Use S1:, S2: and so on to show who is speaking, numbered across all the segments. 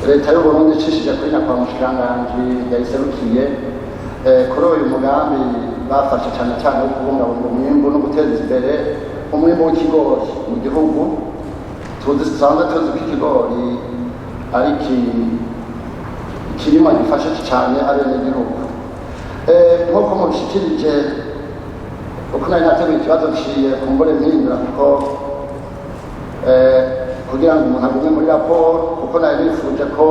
S1: leta y'u Burundi icishije kuri nyakubahwa mushikiranganji yayiserukiye kuri uyu mugambi bafashe cyane cyane wo kubungabunga umwimbu no guteza imbere umwimbu w'ikigori mu gihugu. Dusanzwe tuzi ko ikigori ari ikirima gifasha cyane abenegihugu. Nk'uko mubishikirije uko nari nateguye ikibazo nciye ku mbure mpindura kuko kugira ngo umuntu agume muri raporo, kuko nari nifuje ko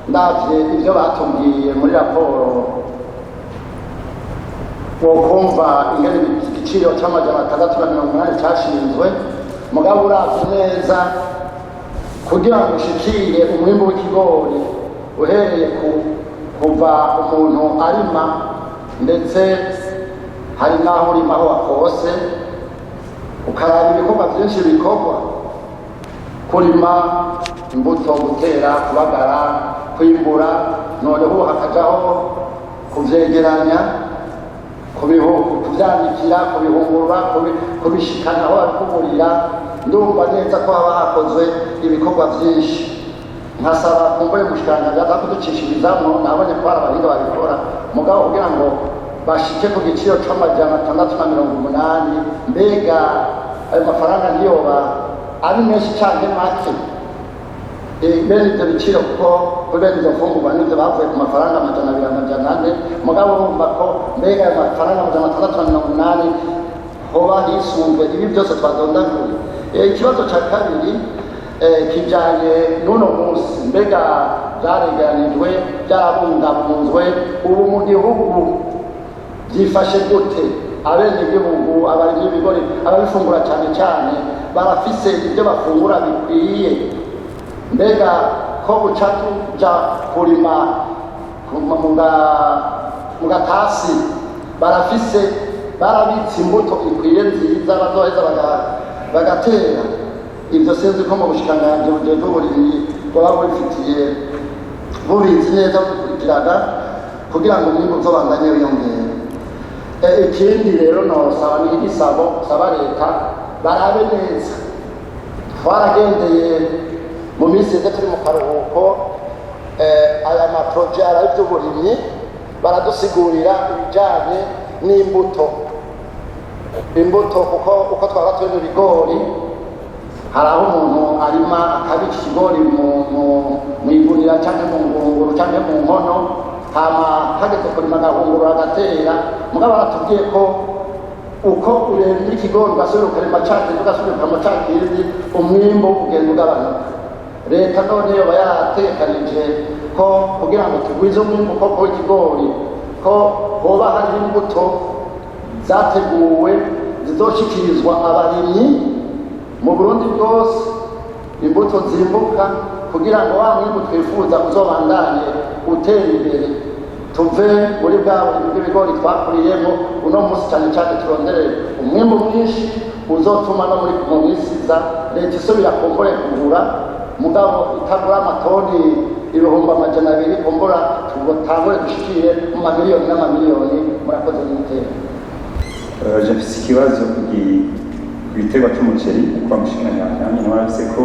S1: ndavye ibyo batubwiye muri raporo wokumva ingene igiciro c'amajana 680 cyashinzwe, mugabo uravye neza kugira ngo ushikire umwimbu w'ikigori uhereye kuva umuntu arima ndetse hari n'aho urima aho wakose, ukaraba ibikorwa byinshi bikorwa: kurima imbuto, gutera, kubagara, kwimbura, noneho hakajaho kuvyegeranya, kuvyanikira, kubihungurura, kubishikana aho babikuburira. Ndumva neza ko haba hakozwe ibikorwa byinshi. Nkasaba kumbuye mushikiranganji aza kuducishirizamwo, nabonye ko hari abahinga babikora, mugabo kugira ngo bashike ku giciro c'amajana 680, mbega ayo mafaranga ntiyoba ari menshi canke make? Bene ivyo biciro kuko kubera izo mfungurwa nivyo bavuye ku mafaranga 200-400, mugabo urumva ko mbega ayo mafaranga 680 hoba hisunzwe ibi byose twadondaguye. Ikibazo ca kabiri kijanye n'uno munsi, mbega vyareganijwe, vyarabungabunzwe, ubu mu gihugu byifashe gute? Abenegihugu, abarimyi b'ibigori, ababifungura cyane cyane barafise ibyo bafungura bikwiye? Mbega ko buca tuja kurima mu gatasi barabitse imbuto ikwiye nziza bazoheza bagatera? Ibyo sinzi ko mu bushikiranganji bujejwe uburimyi baba bubifitiye bubizi neza bukurikirana kugira ngo umwimbu uzobandanye wiyongera. Ikindi rero nosaba ni igisabo saba leta barabe neza. Twaragendeye mu minsi yeze turi mu karuhuko, aya maproje arabe iby'uburimyi baradusigurira ibijyanye n'imbuto. Kuko uko twaba turi mu bigori, hari aho umuntu arima akabika ikigori mu igunira cyangwa mu ngunguru cyangwa mu nkono, hama hageze kurima agahungurura agatera. Mugabo baratubwiye ko uko uremye ikigori ugasubira ukarima cakindi ugasubira ukarima cakindi, umwimbu ugenda ugabanuka. Leta none yoba yarategekanije ko kugira ngo tugwize umwimbu koko w'ikigori, ko hoba hari imbuto zateguwe zizoshikirizwa abarimyi mu Burundi bwose, imbuto zimbuka, kugira ngo wa mwimbu twifuza uzobandanye utera imbere, tuve muri bwa bw'ibigori twakuriyemo. Uno munsi cyane cyane turondere umwimbu mwinshi uzotuma no muri mu minsi iza leta isubira kumbure kugura, mugabo itagura amatoni 200,000 kumbura tubotangure dushikire mu mamiliyoni n'amamiliyoni. Murakoze n'iteka.
S2: Jafise ikibazo igiterwa cy'umuceri kwa mushikiranganji, ntiwaravuze ko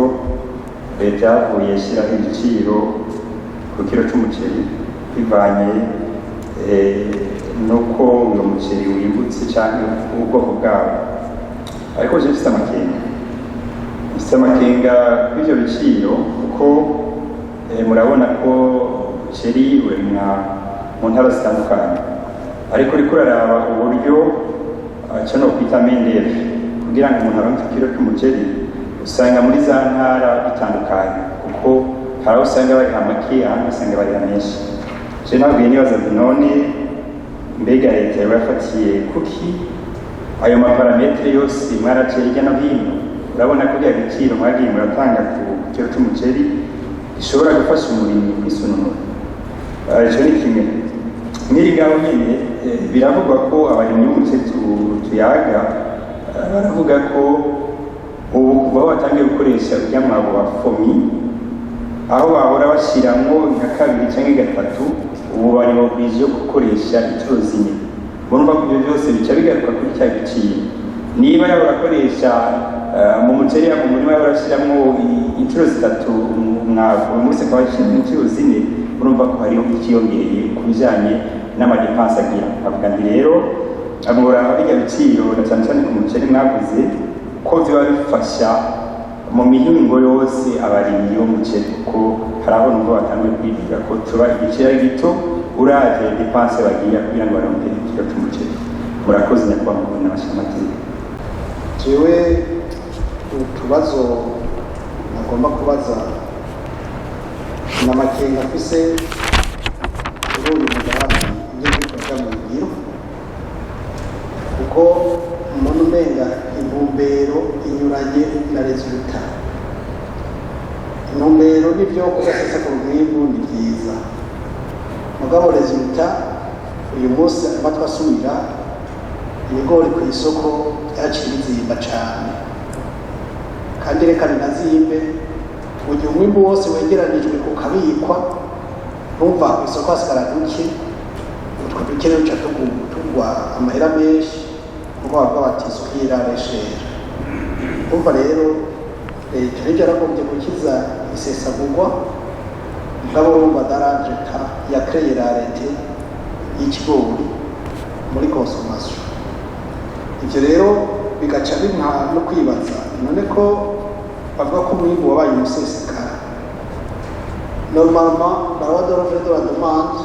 S2: leta yavuye ishyiraho igiciro ku kiro cy'umuceri bivanye nuko uyo muceri wimbutse cyangwa ubwoko bwawo, ariko je mfise amakenga kw'ivyo biciro, kuko murabona ko umuceri urimwa mu ntara zitandukanye, ariko uriko uraraba uburyo cyo no kwita mendere kugira ngo umuntu aronke ikiro cy'umuceri, usanga muri za ntara bitandukanye, kuko hari aho usanga bariha make, ahandi usanga bariha menshi. Je nabwiye nibaza ati none mbega leta yabafatiye kuki ayo maparametre yose mwarace hirya no hino? Urabona ko bya giciro mwagiye muratanga ku kiro cy'umuceri gishobora gufasha umurimyi kwisununura. Ico ni kimwe. Mwiri gaho nyene biravugwa ko abarimyi b'umuceri tuyaga baravuga ko ubu kuva batangiye gukoresha urya mwabo wa fomi, aho bahora bashiramwo nka 2 cyangwa 3, ubu bari babwije gukoresha inshuro zine. Urumva ko ibyo byose bica bigaruka kuri cya giciro. Niba yaba akoresha mu muceri mu murima barashyiramo inshuro zitatu umwavu uyu munsi akaba yashyiramo inshuro zine, urumva ko hariho ikiyongereye ku bijyanye n'amadepanse agira. avuga nti rero amura bijya biciro na cyane cyane ku muceri mwavuze ko biba bifasha mu mihingo yose abarimyi b'umuceri, kuko hari aho nubwo batangiye kwigira ko tuba igiciro gito uraje depanse bagira kugira ngo baronke ikiro cy'umuceri. Murakoze nyakubahwa n'abashinzwe.
S3: jewe utubazo nagomba kubaza n'amakenga afise kuri uyu mugambi ngiye kuja mu ngiro, kuko umuntu umenga intumbero inyuranye na resulta. Intumbero n'ibyo kudasesa ku rwego ni byiza, mugabo resulta uyu munsi arimo twasubira ibigori ku isoko byaciye bizimba cyane, kandi reka binazimbe mu gihe umwimbu wose wegeranijwe ukabikwa, numva ku isoko hasigara duke, utwo duke rero duca tugwa amahera menshi, kuko bavuga bati isoko irareshera. Umva rero leta rero yaragombye gukiza isesagurwa, mugabo urumva darajeta yakreye rarete y'ikigori muri consommation. Ibyo rero bigaca bimpa no kwibaza, none ko bavuga ko umwimbu wabaye umusesekara, normalement la loi de l'offre et de la demande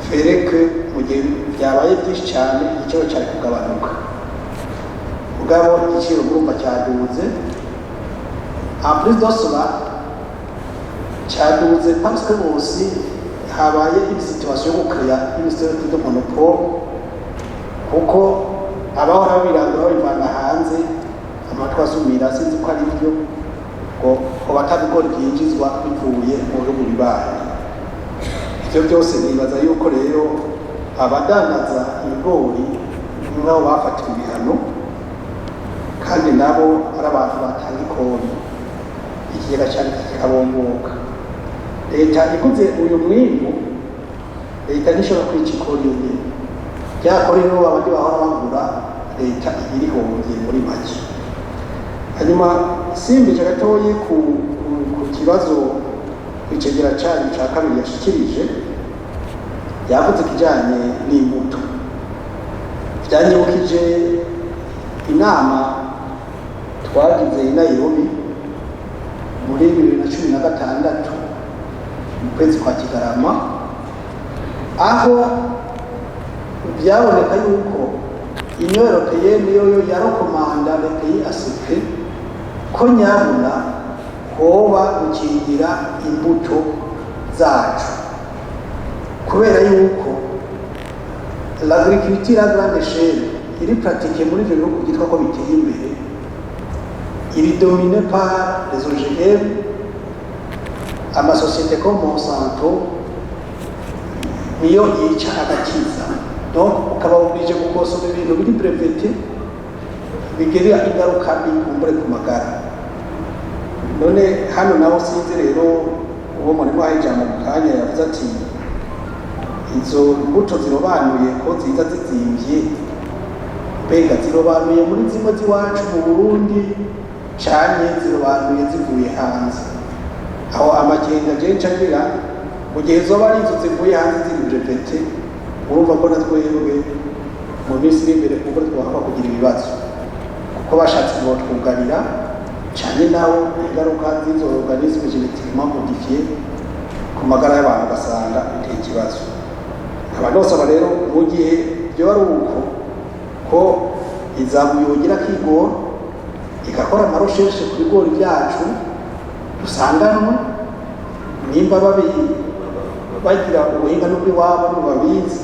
S3: ferait que mu gihe byabaye byinshi cyane igiciro cyari kugabanuka, mugabo igiciro urumva cyaduze. En plus de cela cyaduze parce que aussi habaye une situation yo gukrea une situation de monopole, kuko abahora babirangura babivana hanze amatwi asumira sinzi ko ari byo ngo batabigori byinjizwa bivuye mu bihugu bibaye. Ibyo byose nibaza yuko rero abadandaza ibigori nabo bafatiwe ibihano, kandi nabo ari abantu batanga ikori, ikigega cyane kikabomboka. Leta iguze uyu mwimbu, leta ntishobora kwica ikori yonyine, ryakora rero abandi bahora bagura, leta ibirihongiye muri make. Hanyuma simbije gatoye ku kibazo icegera cyane cya kabiri yashikirije, yavuze kijyanye n'imbuto. Byanyibukije inama twagize i Nairobi muri 2016 mu kwezi kwa Kigarama, aho byaboneka yuko Union Européenne yoyo yarokomanda le pays ACP ko nyabuna hoba gukingira imbuto zacu, kubera yuko l'agriculture à grande échelle iri pratique muri ibyo bihugu byitwa ko biteye imbere, iri dominé par les OGM, amasosiyete comme Monsanto niyo yica agakiza. Donc ukaba oblige gukosora ibintu biri breveté bigirira ingaruka mbi kumbure ku magara. None hano naho sinzi rero uwo murimo ahijana mu kanya yavuze ati izo mbuto zirobanuye ko ziza zizimvye, mbega zirobanuye muri zimwe z'iwacu mu Burundi cyane zirobanuye zivuye hanze. Aho amakenga je ncagira mu gihe zoba ari izo zivuye hanze ziri breveté, urumva ko natwebwe mu minsi iri imbere kuko twahava kugira ibibazo, kuko bashatse ngo twugarira cyane naho ingaruka z'izo organisme génétiquement modifiées ku magara y'abantu basanga biteye ikibazo. Abantu bose rero mu gihe byo ari uko ko izamuyogira kigora igakora amarosheshe ku bigori byacu dusanganwa, nimba bagira ubuhinga n'ubwo iwabo n'ubabizi,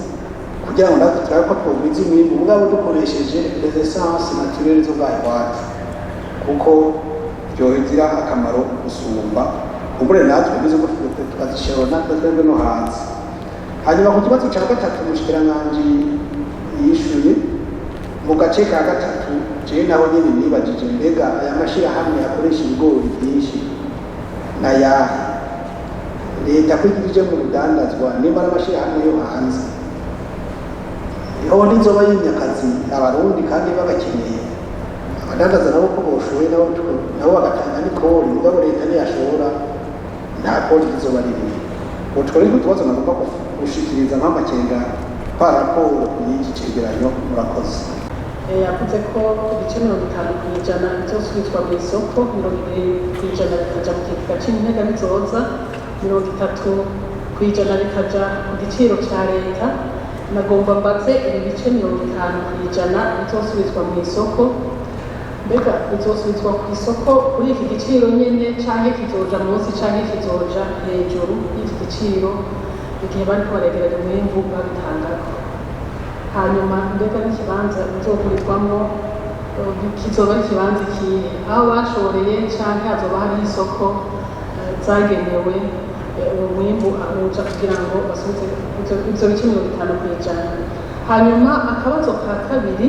S3: kugira ngo natwe turabe ko twogwiza umwimbu mugabo dukoresheje les essences naturelles zo ngaho iwacu, kuko byogira akamaro gusumba ubure natwe bizo ko tukazishora natwe twebwe no hanze. Hanyuma ku kibazo cya gatatu umushikiranganji yishuye mu gace ka gatatu, je naho nyine nibajije mbega aya mashirahamwe yakoresha ibigori byinshi n'ayahe leta kwigirije mu rudandazwa, nimba n'amashirahamwe yo hanze iho ntizoba yimyakazi abarundi kandi bagakeneye abadandaza nabo ko boshoye nabo bagatanga n'ikori mugabo leta ntiyashobora nta kori rizoba ririmo utwo rero utubazo nagomba gushikiriza nk'amakenga paraporo y'iki cegeranyo murakoze.
S4: Yavuze ko ibice 50% bizosubizwa mu isoko, 20% bikaja mu kigega c'intega bizoza, 30% bikaja ku giciro ca leta. Nagomba mbaze ibi bice 50% bizosubizwa mu isoko, mbega bizosubizwa ku isoko kuri iki giciro nyene canke kizoja munsi canke kizoja hejuru y'iki giciro igihe bariko baregereza umwimbu babitangako? Hanyuma mbega n'ikibanza bizogurirwamwo kizoba ari ikibanza ikihe, aho bashoreye canke hazoba hari isoko zagenewe uwo mwimbu uja kugira ngo basubize ivyo bice 50%. Hanyuma akabazo ka kabiri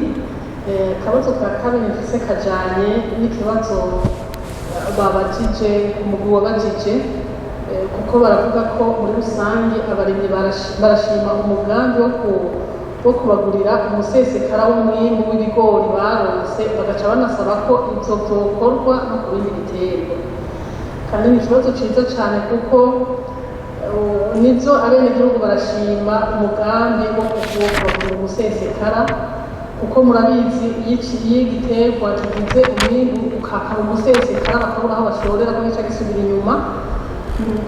S4: mfise kajanye n'ikibazo babajije umugwi wabajije, kuko baravuga ko muri rusange abarimyi barashima umugambi wo kubagurira umusesekara w'umwimbu w'ibigori baronse, bagaca banasaba ko ivyo vyokorwa no ku bindi biterwa. Kandi ni ikibazo ciza cane kuko nivyo abenegihugu barashima umugambi wo kubagurira umusesekara, kuko murabizi iyo igiterwa kigize umwimbu ukakaba umusesekara bakabura aho bashorera ko gica gisubira inyuma.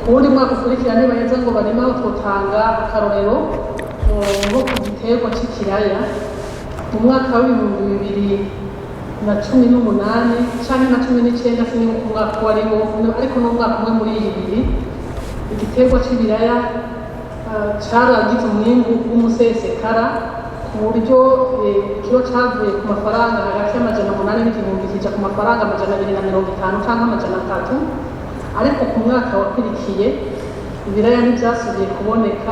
S4: Ku wundi mwaka ukurikira ntibaheza ngo barime aho twotanga akarorero nko ku giterwa c'ikiraya mu mwaka w'2018 canke na 19 sinibuka umwaka wariwo, ariko n'umwaka umwe muri ibiri igiterwa c'ibiraya caragize umwimbu w'umusesekara ku buryo kilo cavuye ku mafaranga hagati y'800 n'igihumbi kija ku mafaranga 250 canke 300, ariko ku mwaka wakurikiye ibiraya ntivyasubiye kuboneka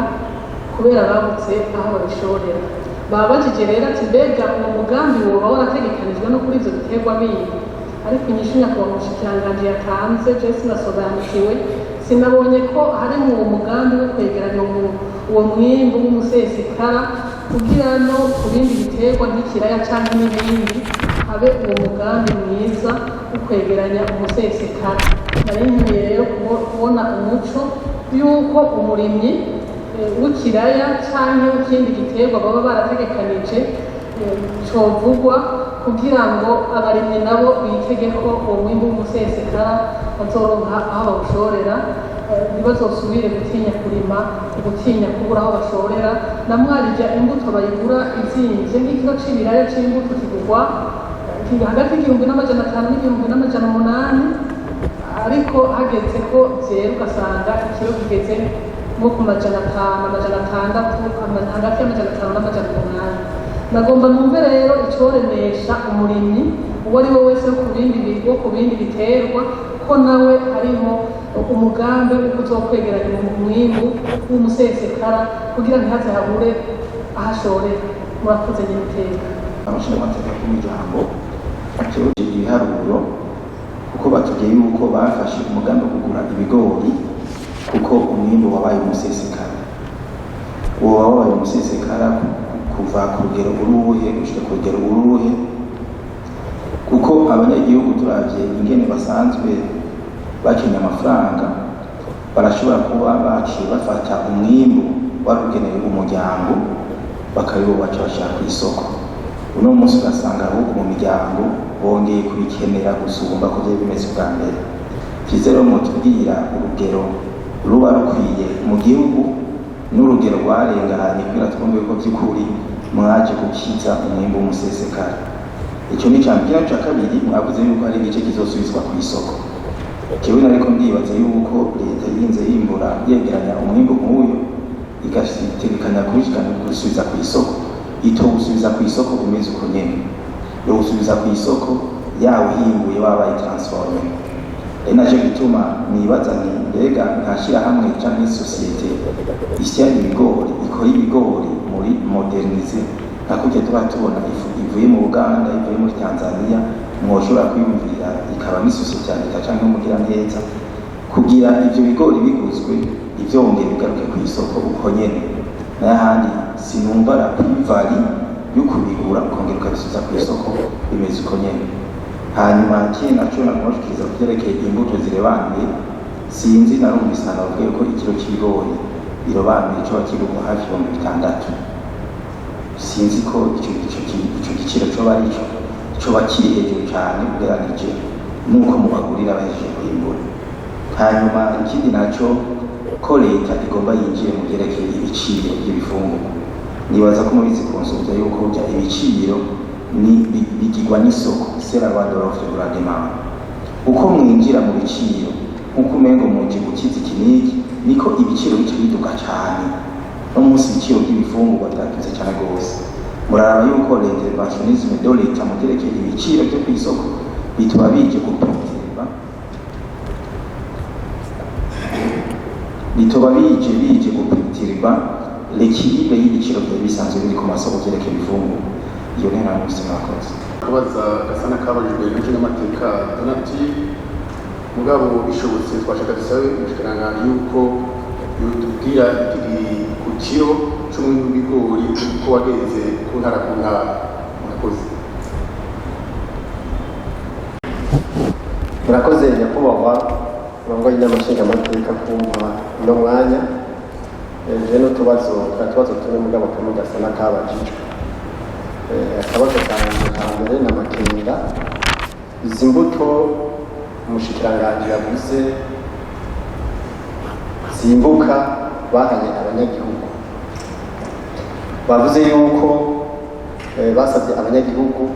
S4: kubera babuze aho babishorera. Babajije rero ati mbega uwo mugambi woba warategekanijwe no kuri ivyo biterwa bindi, ariko inyishu nyakubahwa umushikiranganji yatanze je sinasobanukiwe, sinabonye ko hari mu uwo mugambi wo kwegeranya uwo mwimbu w'umusesekara kugira no ku bindi biterwa nk'ikiraya canke n'ibindi habe uwo mugambi mwiza wo kwegeranya umusesekara. Nari nkeneye rero kubona umuco yuko umurimyi w'ikiraya canke w'ikindi giterwa baba barategekanije covugwa kugira ngo abarimyi nabo bitege ko uwo mwimbu w'umusesekara bazoronka aho bawushorera, ntibazosubire gutinya kurima, gutinya kubura aho bashorera. Na mwarija imbuto bayigura izimvye, nk'ikiro c'ibiraya c'imbuto kigurwa hagati y'1,500 n'1,800, ariko hageze ko vyera ugasanga ikiro kigeze nko ku 500, 600, hagati y'500 n'800. Nagomba numve rero icoremesha umurimyi uwo ari we wese wo ku bindi biterwa ko nawe hariho umugambi wo kuzokwegeranya umwimbu w'umusesekara kugira ntihaze habure ahashorera. Murakoze nyiteka.
S5: Abashingamateka b'umuryango bategereje ibiharuro kuko batubwiye yuko bafashe umugambi wo kugura ibigori kuko umwimbu wabaye umusesekara. Uwo wabaye umusesekara kuva ku rugero uruhe gushika ku rugero uruhe, kuko abanyagihugu turavye ingene basanzwe bakenye amafaranga barashobora kuba baciye bafata umwimbu warugenewe umuryango bakayobaca bashaka ku isoko. Uno munsi ugasanga ahubwo mu miryango bongeye kubikenera gusumba ko byari bimeze bwa mbere. Vyiza rero mutubwira urugero ruba rukwiye mu gihugu n'urugero rwarenganye kugira twumve ko by'ukuri mwaje gukiza umwimbu w'umusesekara. Ico ni campion ca kabiri, mwavuze yuko hari igice kizosubizwa ku isoko. Jewe nariko ndibaza yuko leta yinze yimbura yegeranya umwimbu nk'uyu igategekanya gusubiza ku isoko, itowusubiza ku isoko umeze uko nyene, yowusubiza ku isoko yawuhinguye wabaye transforme. Naje gituma nibaza ni mbega ntashira hamwe canke isosiyete isya ibigori ikora ibigori muri modernize nakujya tuba tubona ifu ivuye mu Uganda, ivuye muri Tanzania, mwoshobora kwiyumvira ikaba n'isosiyete ya leta canke umugira neza kugira ivyo bigori biguzwe ivyongeye bigaruke ku isoko uko nyene. N'ahandi sinumva la plus-value yo kubigura ukongera ukabisubiza ku isoko bimeze uko nyene. hanyuma ikindi naco nakumashikiriza kuvyerekeye imbuto zirobanuye, sinzi narumvise navuga ko ikiro c'ibigori birobanuye coba kigurwa hafi ibihumbi 6. Sinzi ko ico giciro coba arico coba kiri hejuru cane ugereranije nuko mubagurira bahejeje kwimbura. Hanyuma ikindi naco ko leta igomba yinjiye mu vyerekeye ibiciro by'ibifungurwa, nibaza ko mubizi konsulta yuko bya ibiciro bigirwa n'isoko, c'est la loi de l'offre et de la demande. Uko mwinjira mu biciro nkuko umengo muje gukiza ikiniki, niko ibiciro bice biduka cyane. No munsi ibiciro by'ibifungurwa byakize cyane gose. Muraraba yuko l'interventionnisme de l'État mu vyerekeye ibiciro byo kw'isoko bituma bije gupimira, bitoba bije gupimira l'équilibre y'ibiciro bya bisanzwe biri ku masoko vyerekeye ibifungurwa. Iyo ni nta musi mwakoze.
S6: Kubaza Gasana kabajijwe n'amateka Donati mugabo bishobotse twashaka dusabe umushikiranganje yuko yotubwira ku kiro c'umwimbu w'ibigori uko wageze ku ntara murakoze.
S7: Murakoze nyakubahwa urongoye inama nshingamateka kumpa uno mwanya. Je n'utubazo tumwe mugabo kamwe Gasana kabajijwe. Akabazo kanje ka mbere n'amakenga, izi mbuto umushikiranganje yavuze zimbuka bahaye abanyagihugu, bavuze yuko basabye abanyagihugu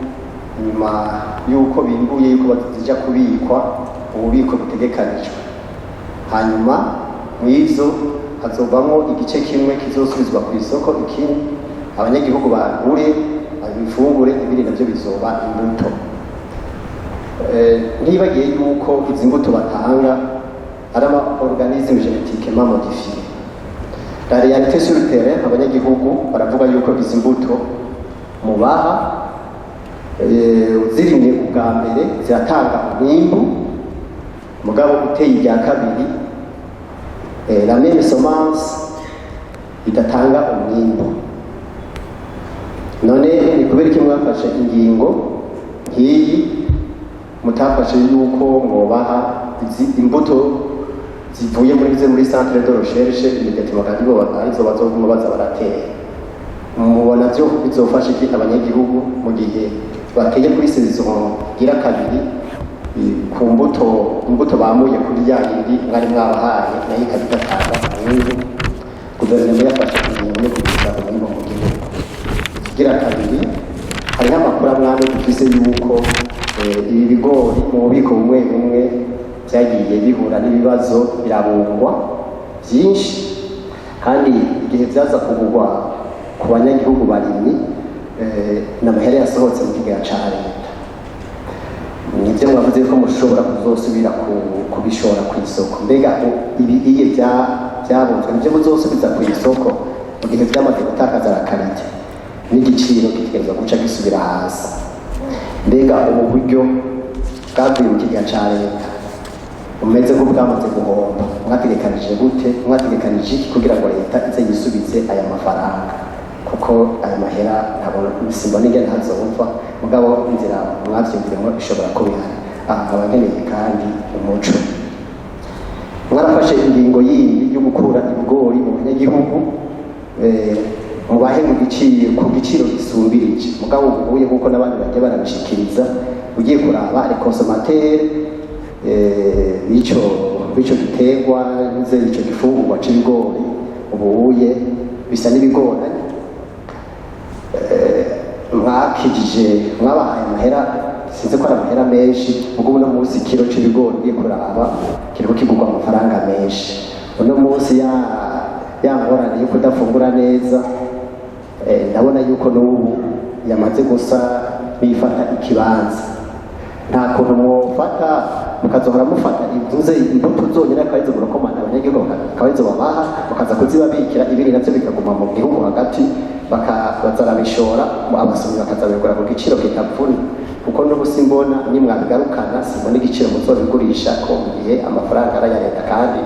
S7: nyuma yuko bimbuye yuko bazija kubikwa ububiko butegekanijwe, hanyuma mw'izo hazovamwo igice kimwe kizosubizwa ku isoko, ikindi abanyagihugu bagure abifungure, ibindi navyo bizoba imbuto. Ntibagiye yuko izi mbuto batanga ari ama organisme génétiquement modifié. La réalité sur le terrain, abanyagihugu baravuga yuko izi mbuto mubaha zirimye ubwa mbere ziratanga umwimbu, mugabo uteye irya kabiri la même semence idatanga umwimbu. None ni kubera iki mwafashe ingingo nk'iyi mutafashe yuko mwobaha imbuto zivuye muri centre de recherche immédiatement kandi bo arizo bazoguma baza baratera? Mubona byo bizofasha iki abanyagihugu mu gihe bateye kuri saison gira kabiri ku imbuto bamuye kuri ya yindi mwari mwabahaye nayo ikabidatanga umwimbu? Guverinoma yafashe ingingo yo kugira umwimbu mu gihugu. Gira kabiri, hariho amakuru amwe dufise yuko ibi bigori mu bubiko bumwe byagiye bihura n'ibibazo birabungwa byinshi, kandi igihe byaza kugurwa ku banyagihugu barimyi n'amahera yasohotse mu kigega ca leta. Nivyo mwavuze ko mushobora kuzosubira kubishora ku isoko, mbega ibi iye byabunzwe nivyo muzosubiza ku isoko mu gihe byamaze gutakaza rakarite n'igiciro kitegerezwa guca gisubira hasi? Mbega ubu buryo bwavuye mu kigega ca leta umeze ko bwamaze guhomba, mwategekanije gute? Mwategekanije iki kugira ngo leta ize yisubize aya mafaranga? Kuko aya mahera ntabwo simbona ingene hazova, mugabo inzira mwavyumviremo ishobora kuba ihari. Nkaba nkeneye kandi umuco. Mwarafashe ingingo yindi yo gukura ibigori mu banyagihugu mubahe ku giciro gisumbirije, mugabo ubuye kuko n'abandi bagiye barabishikiriza, ugiye kuraba ari consommateur bico giterwa nze ico gifungurwa c'ibigori ubuye bisa n'ibigoranye. Mwabahaye amahera, sinzi ko ari amahera menshi, ubwo uno munsi ikiro c'ibigori ugiye kuraba kiriko kigurwa amafaranga menshi. Uno munsi ya ngorane yo kudafungura neza ndabona yuko n'ubu yamaze gusa bifata ikibanza. Nta kuntu mwofata mukazohora mufata imbuto zonyine akaba murakomanda abanyagihugu akaba babaha bakaza kuzibabikira, ibindi navyo bikaguma mu gihugu hagati bazarabishora, abasomyi bakazabigura ku giciro kitavuna. Kuko n'ubu simbona nimwabigarukana, simbona igiciro muzobigurisha ko mu gihe amafaranga ari aya leta, kandi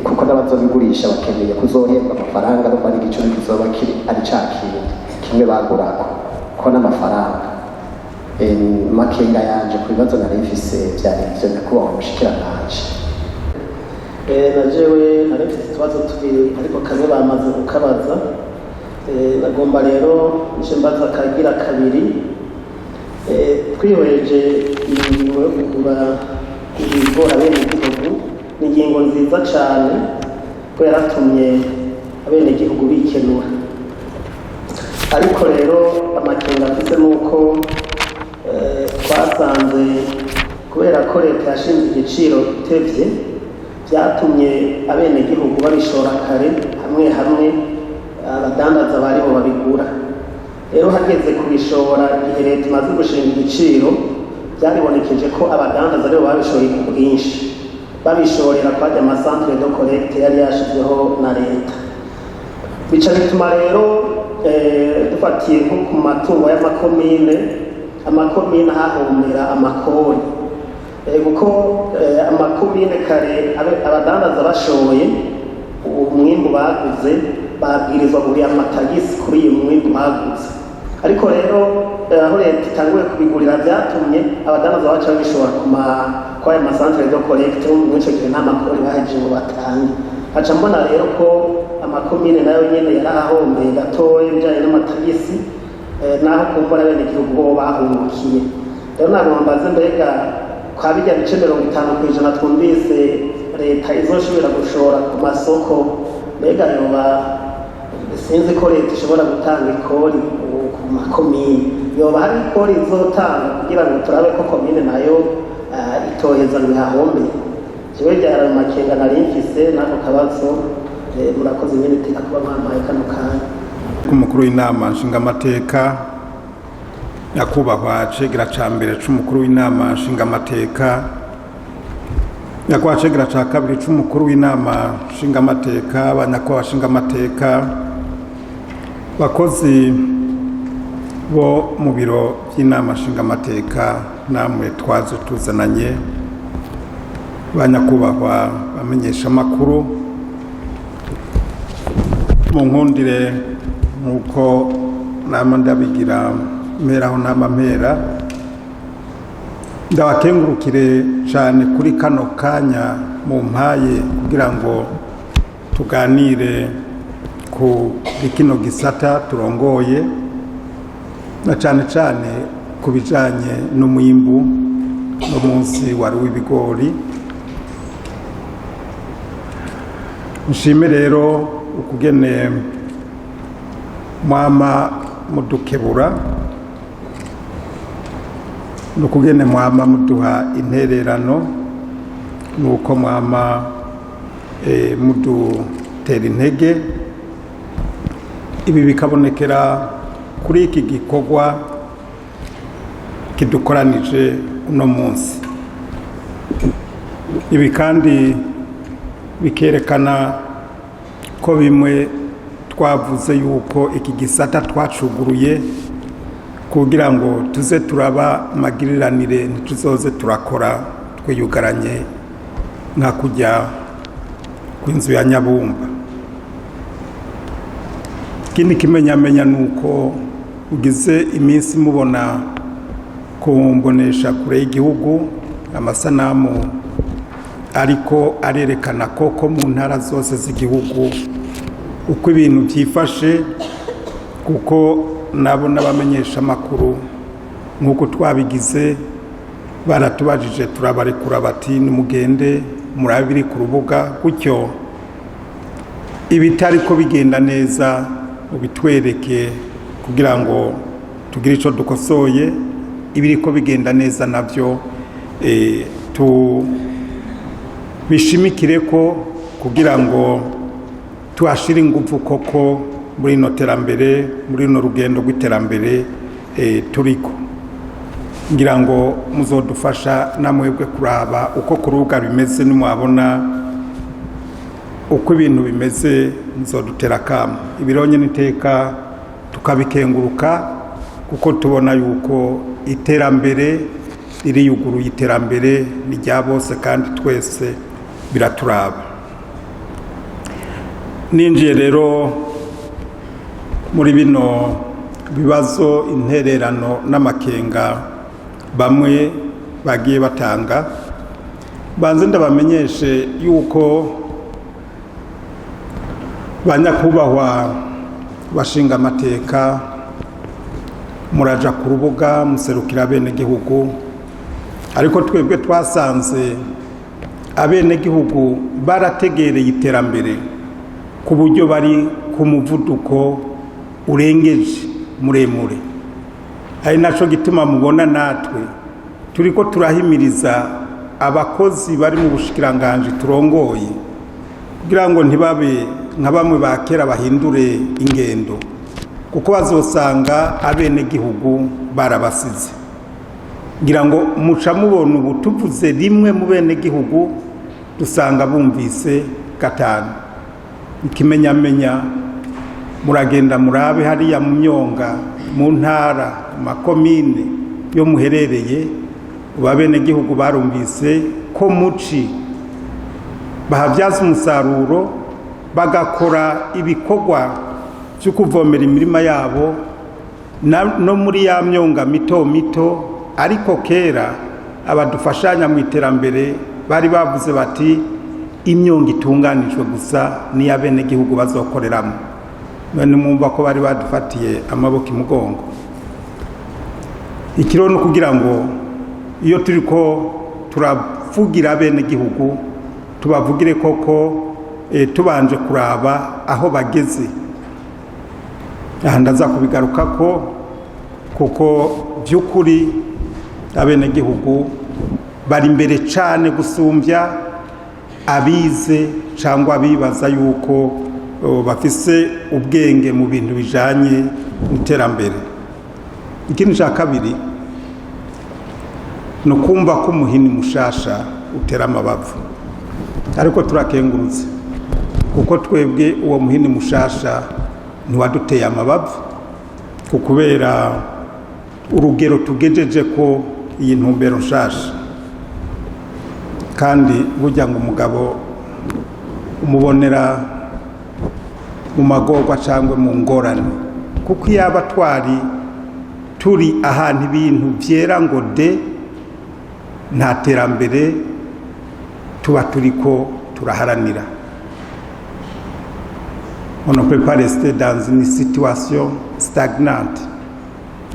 S7: kuko n'abazobigurisha bakeneye kuzohembwa amafaranga, no ari igiciro kizoba kiri ari ca kindi kimwe bagurako ko n'amafaranga. makenga yanje ku bibazo nari mfise vyari ivyo nyakubahwa umushikiranganji.
S3: Na jewe nari mfise utubazo tubiri ariko kamwe bamaze kukabaza. Nagomba rero nje mbaza kagira kabiri. Twihweje ingingo yo kugura ibigori abenegihugu ni ingingo nziza cane ko yaratumye abenegihugu bikenura, ariko rero amakenga afise nuko twasanze kubera ko leta yashinze igiciro itevye vyatumye abenegihugu babishora kare, hamwe hamwe abadandaza bariho babigura. Rero hageze kubishora igihe leta imaze gushinga igiciro byaribonekeje ko abadandaza aribo babishoye ku bwinshi, babishorera kwajya amasantere de collecte yari yashizweho na leta. Bica bituma rero dufatiye nko ku matungo y'amakomine hahombera amakori, kuko amakomine kare abadandaza bashoye umwimbu baguze babwirizwa kuriha amatagisi kuri iyo mwimbu baguze, ariko rero aho leta itanguye kubigurira vyatumye abadandaza baca babishora kwa aya masantere de collecte. Muri ico gihe nta makori bahejeje ngo batange. Haca mbona rero ko amakomine nayo nyene yarahombeye gatoya ibijanye n'amatagisi, naho kumbura abenegihugu bo bahungukiye. Rero nagomba mbaze mbega kwa bijya bice 50% twumvise leta izoshobora gushora ku masoko, mbega yoba sinzi ko leta ishobora gutanga ikori ku makomine, yoba hari ikori izotanga kugira ngo turabe ko komine nayo itoheza ngo ihahombe. Jewe ryari makenga nari mfise nako kabazo. Murakoze nyene iteka kuba mwampaye kano kanya.
S8: Umukuru w'inama nshingamateka nyakubahwa cegera ca mbere c'umukuru w'inama nshingamateka, nyakubahwa cegera ca kabiri c'umukuru w'inama nshingamateka, abanyakubahwa nshingamateka, bakozi bo mu biro by'inama nshingamateka, namwe twaje tuzananye, banyakubahwa bamenyesha amakuru, mu nkundire nk'uko nama ndabigira mperaho nama mpera, ndabakengurukire cyane kuri kano kanya mu mpaye kugira ngo tuganire ku kino gisata turongoye, na cyane cyane ku bijanye n'umwimbu no munsi wari w'ibigori. Nshime rero ukugene mwama mudukebura, nukugene mwama muduha intererano, nuko mwama mudutera intege. Ibi bikabonekera kuri iki gikorwa kidukoranije uno munsi. Ibi kandi bikerekana ko bimwe twavuze yuko iki gisata twacuguruye kugira ngo tuze turaba magiriranire, ntituzoze turakora twiyugaranye nka kujya kw'inzu ya Nyabumba. Ikindi kimenyamenya nuko ugize iminsi mubona kumbonesha kure y'igihugu amasanamu ariko arerekana koko mu ntara zose z'igihugu uko ibintu byifashe, kuko nabo n'abamenyesha amakuru nk'uko twabigize baratubajije, turabarekura bati nimugende murabiri ku rubuga, gutyo ibitari ko bigenda neza ubitwereke kugira ngo tugire ico dukosoye, ibiri ko bigenda neza navyo bishimikire ko kugira ngo tuhashire ingufu koko muri no terambere, muri no rugendo rw'iterambere turiko. Ngira ngo muzodufasha namwebwe kuraba uko kurubuga bimeze, nimwabona uko ibintu bimeze muzodutera kama. Ibironye niteka tukabikenguruka kuko tubona yuko iterambere ririyuguruye, iterambere ni rya bose kandi twese biraturaba. Ninjiye rero muri bino bibazo, intererano n'amakenga bamwe bagiye batanga. Banze ndabamenyeshe yuko banyakubahwa bashinga amateka muraja ku rubuga muserukira bene gihugu, ariko twebwe twasanze abene gihugu barategereye iterambere ku buryo bari ku muvuduko urengeje muremure. Ari naco gituma mubona natwe turiko turahimiriza abakozi bari mu bushikiranganje turongoye kugira ngo ntibabe nka bamwe bakera bahindure ingendo, kuko bazosanga abene gihugu barabasize. Ngira ngo muca mubona ubu tuvuze rimwe mu bene gihugu dusanga bumvise gatanu. Ikimenyamenya muragenda murabe hariya mu Myonga, mu ntara, makomine yo muherereye, abene gihugu barumvise ko muci bahabyaza umusaruro bagakora ibikorwa byo kuvomera imirima yabo no muri ya myonga mito mito. Ariko kera abadufashanya mu iterambere bari bavuze bati imyonga itunganijwe gusa ni abene gihugu bazokoreramo. None mwumva ko bari badufatiye amaboko imugongo. Ikirono kugira ngo iyo turiko turavugira abene gihugu tubavugire koko tubanje kuraba aho bageze. Aha ndaza kubigaruka ko kuko by'ukuri abene gihugu bari imbere cyane gusumbya abize cyangwa abibaza yuko bafise ubwenge mu bintu bijanye n'iterambere. Ikindi cya kabiri no kumva ko umuhini mushasha utera amabavu, ariko turakengurutse kuko twebwe uwo muhini mushasha ntiwaduteye amabavu kubera urugero tugejeje ko iyi ntumbero nshasha. Kandi burya ngo umugabo umubonera mu magorwa cyangwa mu ngorane, kuko yaba twari turi ahantu ibintu byera ngo de nta terambere tuba turiko turaharanira. On ne peut pas rester dans une situation stagnante.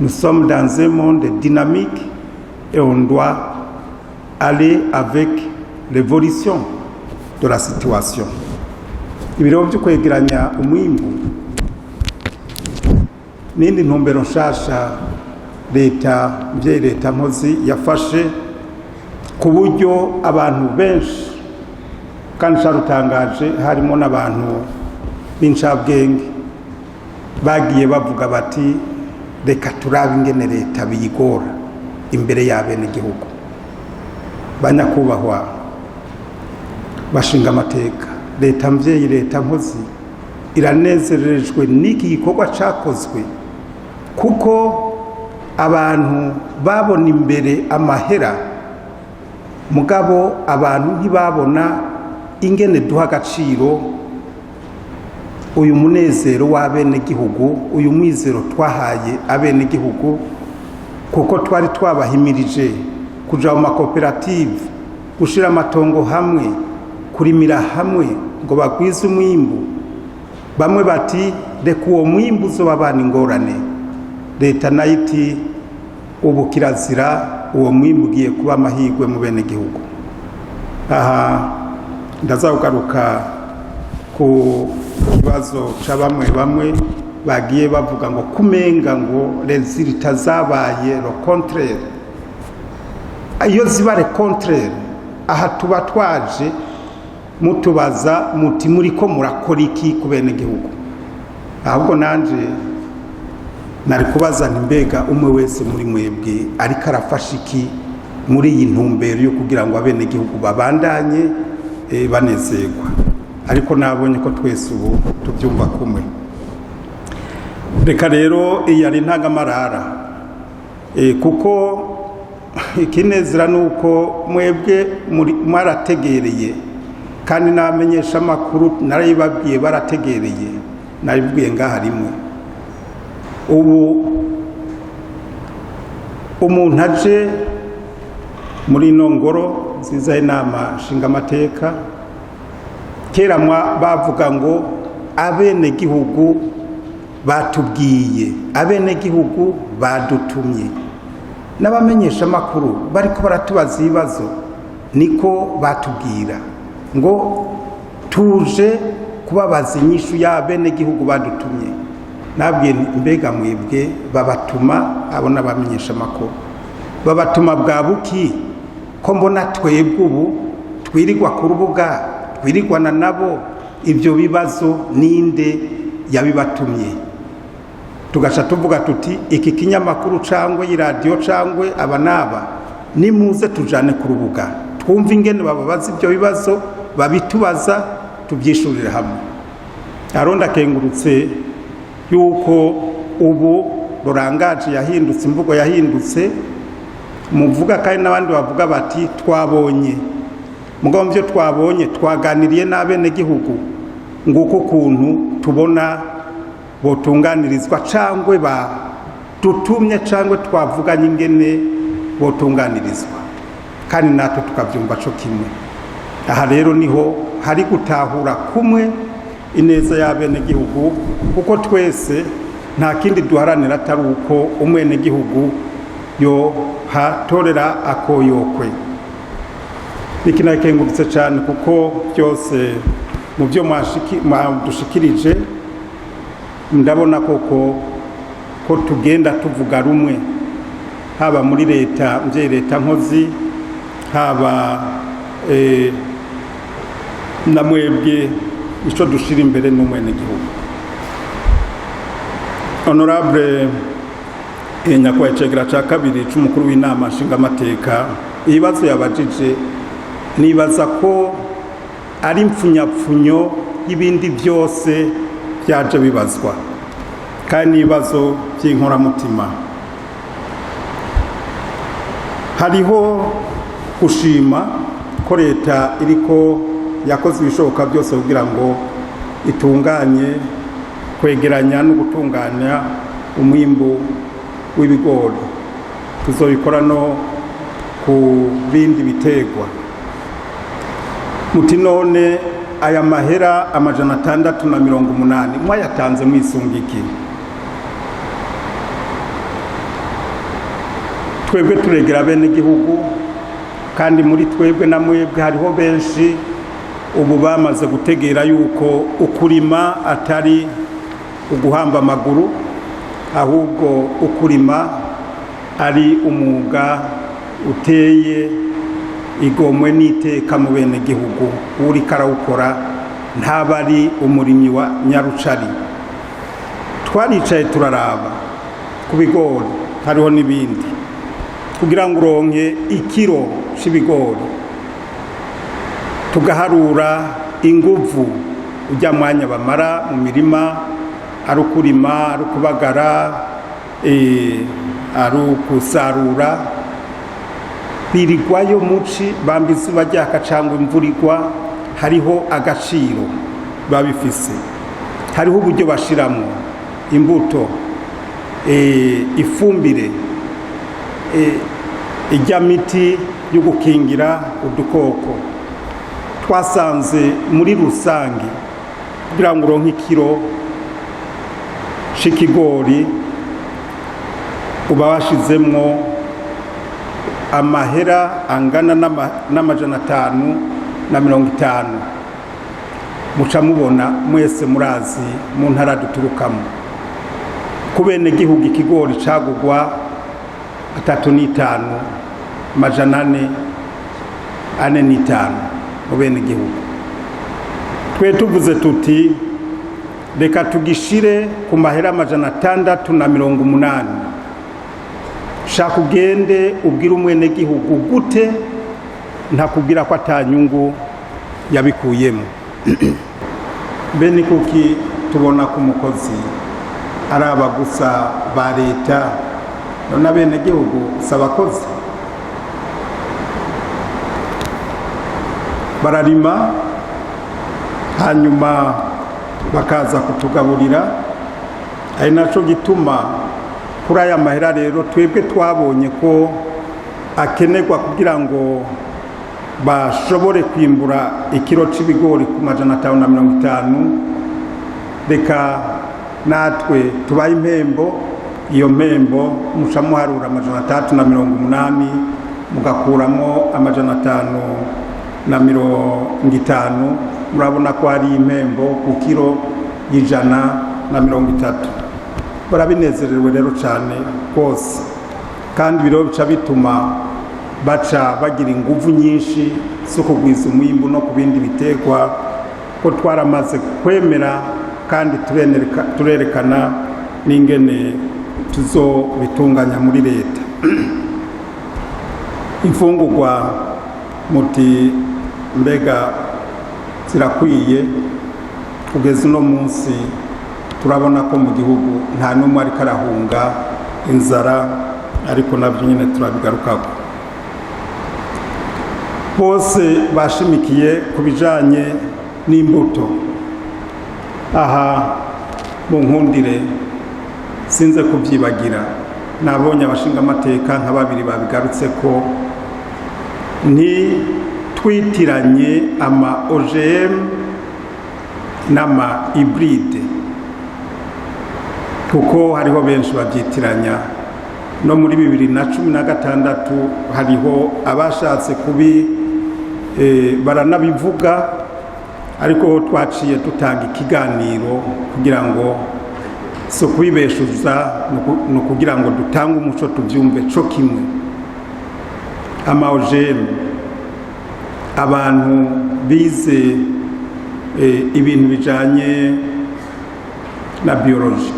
S8: Nous sommes dans un monde dynamique et on doit aller avec l'évolution de la situation. Ibiro byo kwegeranya umwimbu n'indi ntumbero nshasha leta nkozi yafashe ku buryo abantu benshi kandi cyarutangaje harimo n'abantu b'incabwenge bagiye bavuga bati reka turabe ingene leta biyigora imbere y'abene gihugu. Banyakubahwa bashinga amateka, leta mvyeyi, leta nkozi iranezerejwe n'iki gikorwa cakozwe, kuko abantu babona imbere amahera, mugabo abantu ntibabona ingene duha agaciro uyu munezero w'abene gihugu, uyu mwizero twahaye abene gihugu, kuko twari twabahimirije kuja mu makoperative, gushira amatongo hamwe, kurimira hamwe ngo bagwize umwimbu. Bamwe bati reka uwo mwimbu uzobabana ingorane. Leta nayo iti ubu kirazira, uwo mwimbu ugiye kuba amahirwe mu bene gihugu. Aha ndazagugaruka ku kibazo ca bamwe bagiye bavuga ngo kumenga ngo resultat zabaye le contraire. Iyo ziba le contraire, aha tuba twaje mutubaza muti muriko murakora iki ku bene gihugu. Ahubwo nanje nari kubaza nti mbega umwe wese muri mwebwe ariko arafasha iki muri iyi ntumbero yo kugira ngo abene gihugu babandanye banezerwa. Ariko nabonye ko twese ubu tubyumva kumwe. Reka rero iyi ari ntangamarara, kuko ikinezera nuko mwebwe mwarategereye, kandi namenyesha amakuru narayibabwiye barategereye, naribwiye ngaha rimwe. Ubu umuntu aje muri ino ngoro nziza y'inama nshingamateka. Kera bavuga ngo abenegihugu batubwiye, abenegihugu badutumye, n'abamenyesha amakuru bariko baratubaza ibibazo niko batubwira ngo tuje kubabaza inyishu y'abenegihugu badutumye. Nabwiye mbega mwebwe babatuma abo n'abamenyesha amakuru babatuma bwa buki ko mbona twebwe ubu twirirwa ku rubuga twirirwana nabo, ibyo bibazo ninde yabibatumye? Tugasha tuvuga tuti iki kinyamakuru cangwe y'iradiyo cangwe aba naba nimuze tujane ku rubuga twumva ingene bababaza ibyo bibazo, babitubaza tubyishurire hamwe. Aronda kengurutse yuko ubu rurangaje yahindutse, imvugo yahindutse, muvuga kandi n'abandi bavuga bati twabonye. Mugabo mvyo twabonye twaganiriye n'abenegihugu nguko ukuntu tubona botunganirizwa cangwe dutumye cangwe twavuganye ingene botunganirizwa, kandi natwe tukavyumva co kimwe. Aha rero niho hari gutahura kumwe ineza y'abenegihugu, kuko twese nta kindi duharanira atari uko umwenegihugu yo hatorera akoyokwe. Bikinakengurutse cyane kuko byose mu byo mwadushikirije ndabona koko ko tugenda tuvuga rumwe, haba muri leta mvye leta nkozi, haba na mwebwe ico dushira imbere n'umwenegihugu. Honorable nyakubahwa icegera ca kabiri c'umukuru w'inama nshingamateka, ibibazo yabajije nibaza ko ari impfunyapfunyo y'ibindi byose byaje bibazwa, kandi ibibazo by'inkoramutima. Hariho gushima ko leta iriko yakoze ibishoboka byose kugira ngo itunganye, kwegeranya no gutunganya umwimbu w'ibigori. Tuzobikora no ku bindi bitegwa. Muti none aya mahera 680 mwayatanze mwisungiki? Twebwe turegera bene gihugu, kandi muri twebwe na mwebwe hariho benshi ubu bamaze gutegera yuko ukurima atari uguhamba amaguru, ahubwo ukurima ari umwuga uteye igomwe n'iteka mu bene gihugu. Uri karawukora ntabari umurimyi wa nyarucari. Twaricaye turaraba ku bigori, hariho n'ibindi, kugira ngo uronke ikiro c'ibigori tugaharura inguvu ujya mwanya bamara mu mirima, ari ukurima, ari ukubagara, ari ukusarura, birigwayo muci bamba izuba ryaka cangwa imvura igwa, hariho agaciro babifise, hariho uburyo bashiramo imbuto, ifumbire, ijya miti yo gukingira udukoko. Twasanze muri rusange kugira ngo uronke ikiro c'ikigori uba washizemwo amahera angana n'550. Muca mubona mwese murazi mu ntara duturukamo ku bene gihugu ikigori cagugwa 3,545 mu bene gihugu. Twe tuvuze tuti reka tugishire ku mahera 680. Shaka ugende ubwira umwene gihugu gute ntakubwira ko atanyungu yabikuyemo. Bene kuki tubona ku mukozi araba gusa ba leta, none bene gihugu sabakozi bararima hanyuma bakaza kutugaburira. Ari naco gituma kuri aya mahera rero twebwe twabonye ko akenerwa kugira ngo bashobore kwimbura ikiro c'ibigori ku 550, reka natwe tubaye impembo. Iyo mpembo muca muharura 380 mugakuramo 550, murabona ko ari impembo ku kiro y'130. Barabinezerewe rero cyane rwose, kandi biro bica bituma baca bagira inguvu nyinshi zo kugwiza umwimbu no ku bindi biterwa, ko twaramaze kwemera kandi turerekana n'ingene tuzobitunganya muri leta. Imfungurwa muti mbega zirakwiye, kugeza uno munsi turabona ko mu gihugu nta n'umwe ariko arahunga inzara, ariko nabyo nyine turabigarukako. Bose bashimikiye ku bijanye n'imbuto. Aha mu nkundire sinze kubyibagira, nabonye abashinga amateka nka babiri babigarutse ko twitiranye ama OGM n'ama hybride, kuko hariho benshi babyitiranya. No muri 2016 hariho abashatse baranabivuga, ariko twaciye dutanga ikiganiro kugira ngo so kubibeshuza no kugira ngo dutange umuco tubyumve co kimwe. Ama OGM, abantu bize ibintu bijanye na biology,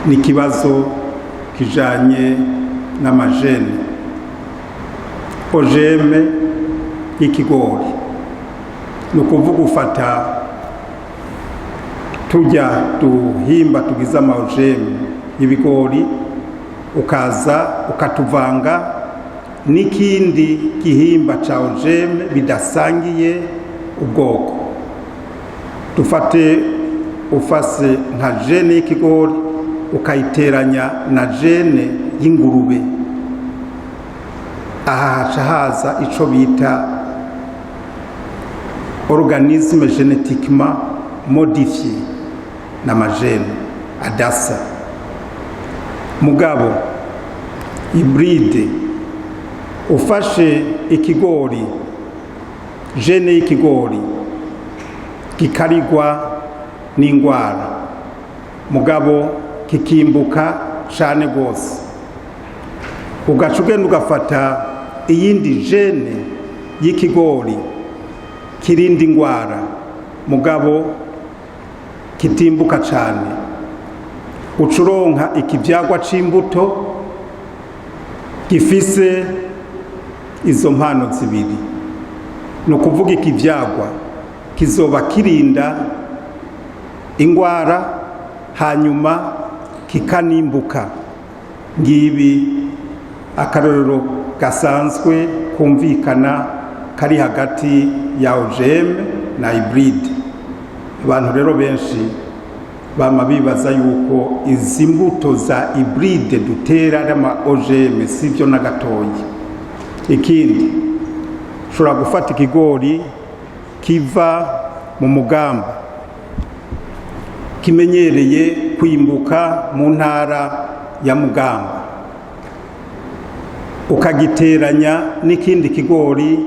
S8: ni kibazo kijanye n'amajene. OGM y'ikigori ni ukuvuga ufata tujya duhimba tugize ama OGM y'ibigori, ukaza ukatuvanga n'ikindi gihimba ca OGM bidasangiye ubwoko. Ufase nka jene y'ikigori ukayiteranya na jene y'ingurube, aha haca haza ico bita organisme génétiquement modifié n'amajene adasa. Mugabo hybride, ufashe ikigori, jene y'ikigori kikarigwa n'ingwara, mugabo kikimbuka cane gose, ugaca ugenda ugafata iyindi jene y'ikigori kirindi ingwara, mugabo kitimbuka cane, ucuronka ikivyagwa c'imbuto gifise izo mpano zibiri. ni ukuvuga ikivyagwa kizoba kirinda ingwara hanyuma kikanimbuka. Ngibi akarorero gasanzwe kumvikana kari hagati ya OGM na hybrid. Abantu rero benshi bama bibaza yuko izi mbuto za hybride dutera n'ama OGM sivyo na gatoyi. Ikindi ushobora gufata ikigori kiva mu mugamba kimenyereye kwimbuka mu ntara ya Mugamba, ukagiteranya n'ikindi kigori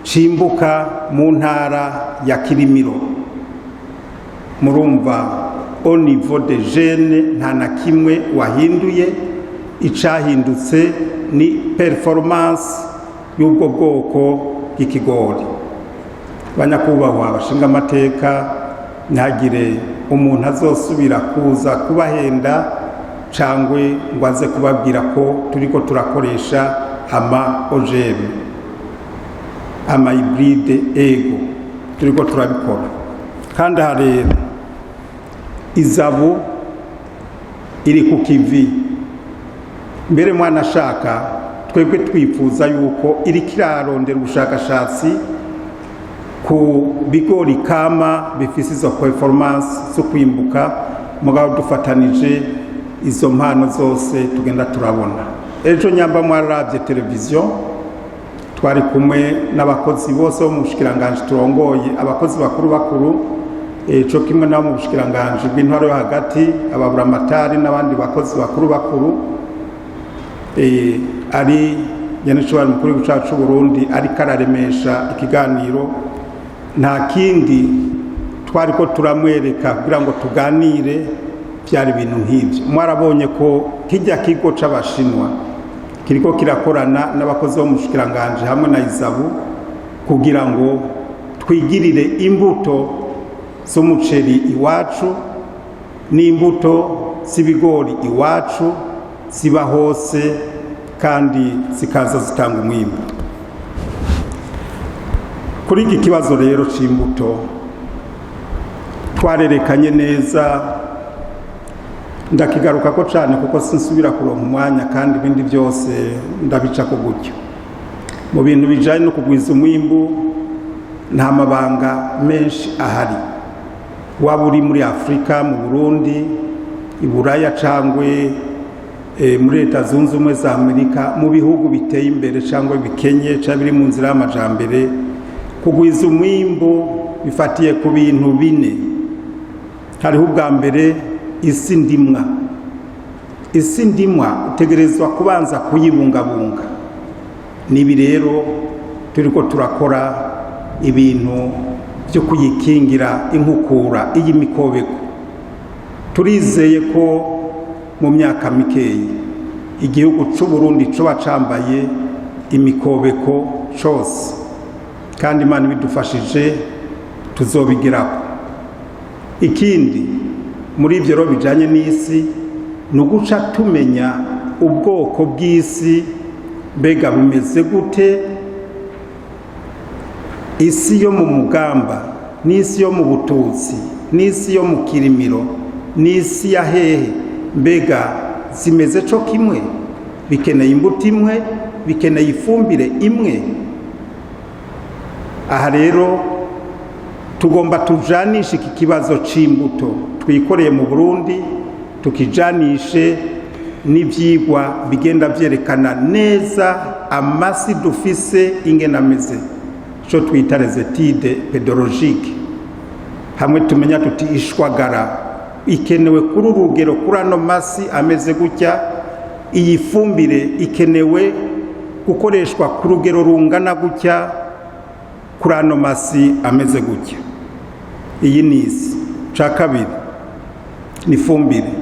S8: cimbuka mu ntara ya Kirimiro. Murumva au niveau de gene nta na kimwe wahinduye, icahindutse ni performance y'ubwo bwoko bw'ikigori. Banyakubahwa abashinga amateka, ntagire umuntu azosubira kuza kubahenda cangwe ngo aze kubabwira ko turiko turakoresha ama OGM, ama hybride. Ego turiko turabikora, kandi harera izabu iri ku kivi. Mbere mwana ashaka, twebwe twifuza yuko iri kirarondera ubushakashatsi ku bigori kama bifise izo performance zo kwimbuka, mugabo dufatanije izo mpano zose tugenda turabona. ejo nyamba mwararabye televiziyo twari kumwe n'abakozi bose bo mu bushikiranganje turongoye, abakozi bakuru cyo kimwe nabo mu bushikiranganje bw'intwaro yo hagati, ababuramatari n'abandi bakozi bakuru ari nyeneshobora mukuru w'igihugu cyacu Burundi ariko araremesha ikiganiro. Nta kindi twari ko turamwereka kugira ngo tuganire, byari ibintu nk'ibyo. Mwarabonye ko kijya kigo c'abashinwa kiriko kirakorana n'abakozi bo mu bushikiranganje hamwe na Izabu kugira ngo twigirire imbuto z'umuceri iwacu n'imbuto z'ibigori iwacu ziba hose kandi zikaza zitanga umwimbu. Kuri iki kibazo rero c'imbuto twarerekanye neza, ndakigaruka ko cyane kuko sinsubira kuronka umwanya kandi ibindi byose ndabica ko gutyo. Mu bintu bijanye no kugwiza umwimbu nta mabanga menshi ahari, waba uri muri Afrika, mu Burundi, i Buraya cangwe muri Leta Zunze Ubumwe za Amerika, mu bihugu biteye imbere cangwe bikenye cyangwa biri mu nzira y'amajambere, kugwiza umwimbu bifatiye ku bintu bine. Hariho ubwa mbere isi ndimwa. Isi ndimwa utegerezwa kubanza kuyibungabunga. Nibi rero turiko turakora ibintu byo kuyikingira inkukura y'imikobeko. Turizeye ko mu myaka mikeyi igihugu c'u Burundi coba cambaye imikobeko cose, kandi Imana bidufashije tuzobigeraho. Ikindi muri ivyo rero bijanye n'isi ni uguca tumenya ubwoko bw'isi mbega bumeze gute, isi yo mu mugamba n'isi yo mu bututsi n'isi yo mu kirimiro n'isi ya hehe mbega zimeze co kimwe, bikeneye imbuto imwe, bikeneye ifumbire imwe. Aha rero tugomba tujanisha iki kibazo c'imbuto twikoreye mu Burundi, tukijanishe n'ivyigwa bigenda vyerekana neza amasi dufise ingene ameze, co twita les études pédologiques. Hamwe tumenya tuti ishwagara ikenewe kuri urugero kuri ano masi ameze gutya, iyi fumbire ikenewe gukoreshwa ku rugero rungana gutya kuri ano masi ameze gutya. Iyi ni isi. Ca kabiri ni fumbire.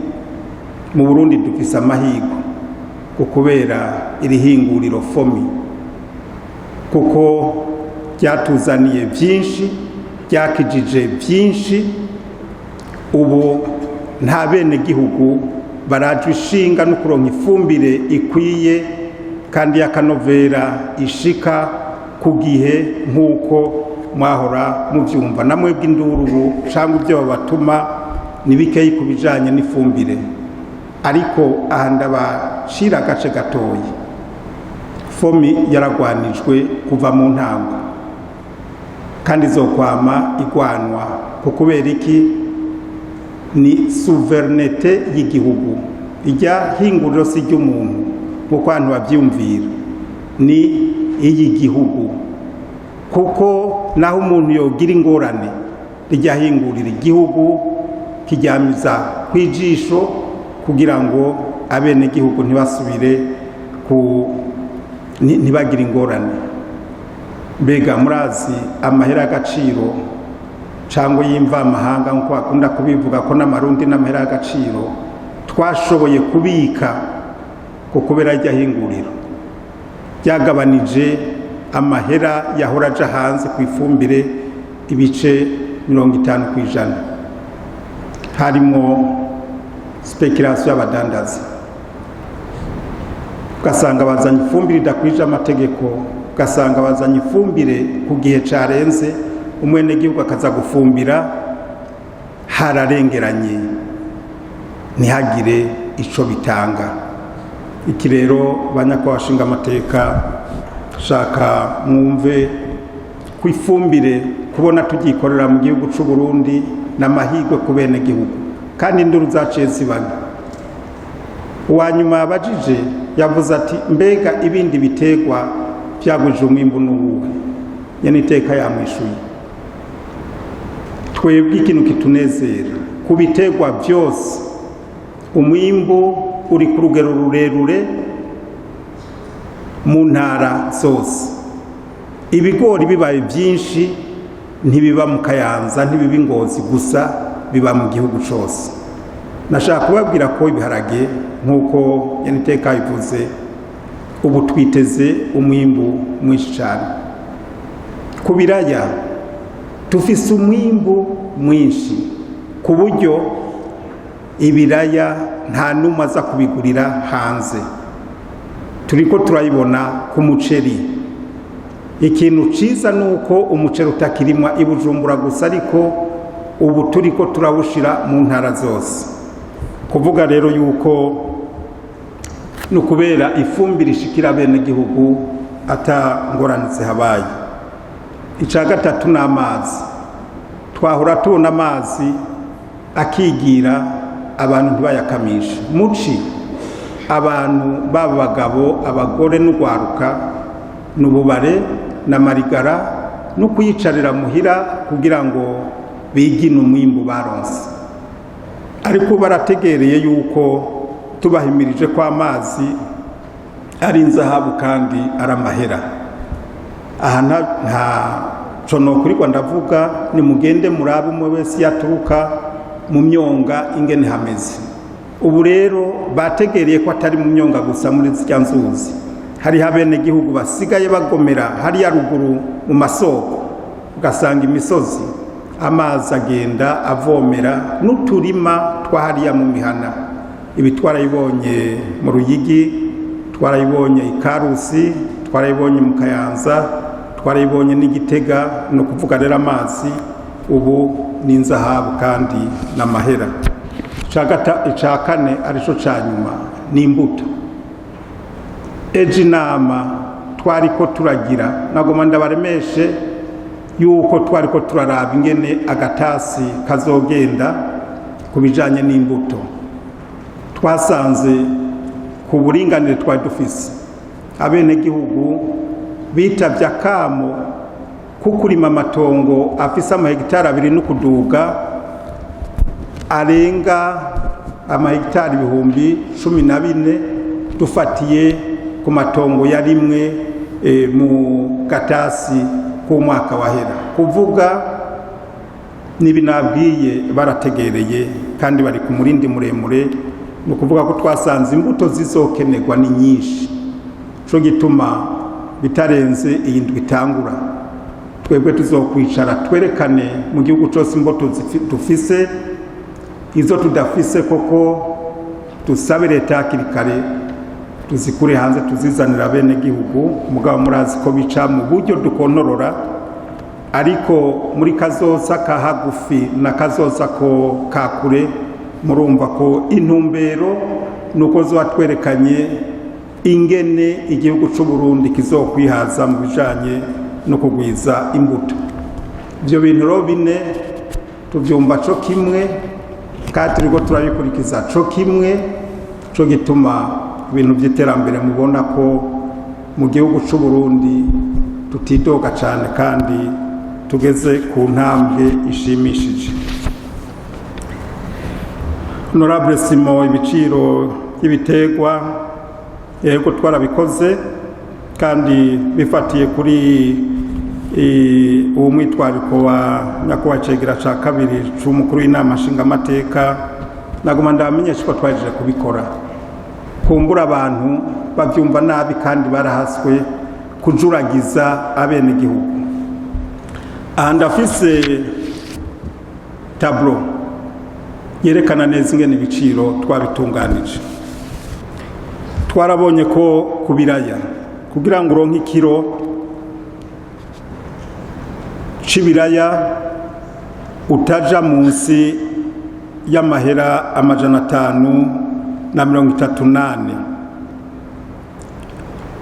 S8: Mu Burundi dufise amahigo kubera iri hinguriro fomi, kuko ryatuzaniye byinshi, ryakijije byinshi. Ubu nta bene gihugu baraje ishinga no kuronka ifumbire ikwiye kandi y'akanovera ishika ku gihe nk'uko mwahora muvyumva namwe bw'induru cyangwa ibyo babatuma nibikeyi ku bijanye n'ifumbire. Ariko aha ndabashira agace gatoyi. Fomi yaragwanijwe kuva mu ntango kandi izokwama igwanwa kubera iki? Ni souverinete y'igihugu. Ijya hinguriro si ry'umuntu nk'uko abantu bavyumvira, ni iy'igihugu, kuko naho umuntu yogira ingorane rijya hingurira igihugu kijyamiza kwijisho kugira ngo abene gihugu ntibasubire ntibagire ingorane. Mbega murazi amahera y'agaciro cyangwa y'imvamahanga nk'uko bakunda kubivuga ko n'amarundi n'amahera y'agaciro twashoboye kubika kubera rya hinguriro ryagabanije amahera yahora aja hanze ku ifumbire ibice 50%. Harimo speculation y'abadandaza, ugasanga bazanye ifumbire idakwije amategeko, ugasanga bazanye ifumbire ku gihe carenze, umwene gihugu akaza gufumbira hararengeranye ntihagire ico bitanga. Iki rero banyakwashinga amateka shaka mwumve ku ifumbire kubona tugikorera mu gihugu c'u Burundi n'amahirwe ku bene gihugu kandi induru zaciye zibana. uwa nyuma yabajije yavuze ati mbega ibindi biterwa byagwije umwimbu n'uwuhe? nyene iteka yamwishuye. Twebwe ikintu kitunezera ku biterwa byose umwimbu uri ku rugero rurerure mu ntara zose. Ibigori bibaye byinshi ntibiba mu Kayanza, ntibiba Ngozi gusa, biba mu gihugu cyose. Nashaka kubabwira ko ibiharage nk'uko yaniteka bivuze ubu twiteze umwimbu mwinshi cyane. Ku biraya tufise umwimbu mwinshi ku buryo ibiraya nta numwe aza kubigurira hanze. Turiko turayibona ku muceri. Ikintu ciza nuko umuceri utakirimwa i Bujumbura gusa, ariko ubu turiko turawushira mu ntara zose. Kuvuga rero yuko nukubera ifumbire ishikira bene gihugu ata ngoranitse habaye. Ica gatatu n'amazi. Twahora tubona amazi akigira abantu ntibayakamisha. Muci abantu baba bagabo, abagore n'ugwaruka n'ububare na marigara no kuyicarira muhira kugira ngo bigine umwimbu baronse. Ariko barategereye yuko tubahimirije ko amazi ari inzahabu kandi ari amahera. Aha nta cono kuri kwa ndavuga ni mugende murabe umwe wese yaturuka mu myonga ingene hameze. Ubu rero bategereye ko atari mu myonga gusa muri zirya nzuzi. Hari habene gihugu basigaye bagomera hari ya ruguru mu masoko, ugasanga imisozi amazi agenda avomera n'uturima twahariya mu mihana. Ibi twarayibonye mu Ruyigi, twarayibonye i Karusi, twarayibonye mu Kayanza, twarayibonye n'Igitega. No kuvuga rero amazi ubu ni inzahabu kandi n'amahera. Ica kane arico ca nyuma ni imbuto. Ejo inama twariko turagira, nagoma ndabaremeshe yuko twariko turaraba ingene agatasi kazogenda ku bijanye n'imbuto. Twasanze ku buringanire twari dufise abene gihugu bitavye akamo kukurima amatongo afise amahegitari 2 n'ukuduga arenga amahegitari 14,000 dufatiye ku matongo yarimwe mu gatasi ku mwaka wahera. Kuvuga nibinabwiye barategereye kandi bari ku murindi muremure. No kuvuga ko twasanze imbuto zizokenerwa ni nyinshi, cyo gituma bitarenze iyi ndwi itangura twebwe tuzokwicara twerekane mu gihugu cyose imbuto dufise, izo tudafise koko tusabe leta hakiri kare tuzikure hanze tuzizanira bene gihugu. Mugabo murazi ko bica mu buryo dukontorora, ariko muri kazoza ka hagufi na kazoza ko kakure murumva ko intumbero nuko zotwerekanye ingene igihugu cy'u Burundi kizokwihaza mu bijanye no kugwiza imbuto. Ibyo bintu ro bine tuvyumva co kimwe kandi turiko turabikurikiza co kimwe, co gituma ibintu by'iterambere mubona ko mu gihugu cy'u Burundi tutidoga cyane kandi tugeze ku ntambwe ishimishije. Honorable Simon, ibiciro by'ibiterwa yego twarabikoze kandi bifatiye kuri uwo mwitwariko wa nyakubahwa Cegera ca kabiri c'umukuru w'inama nshingamateka. Nagoma ndamenyesha ko twaje kubikora. Kumbura abantu bavyumva nabi kandi barahaswe kujuragiza abene gihugu. Aha ndafise tablo yerekana neza ingene ibiciro twabitunganije. Twarabonye ko kubiraya kugira ngo uronke ikiro c'ibiraya utaja munsi y'amahera 538.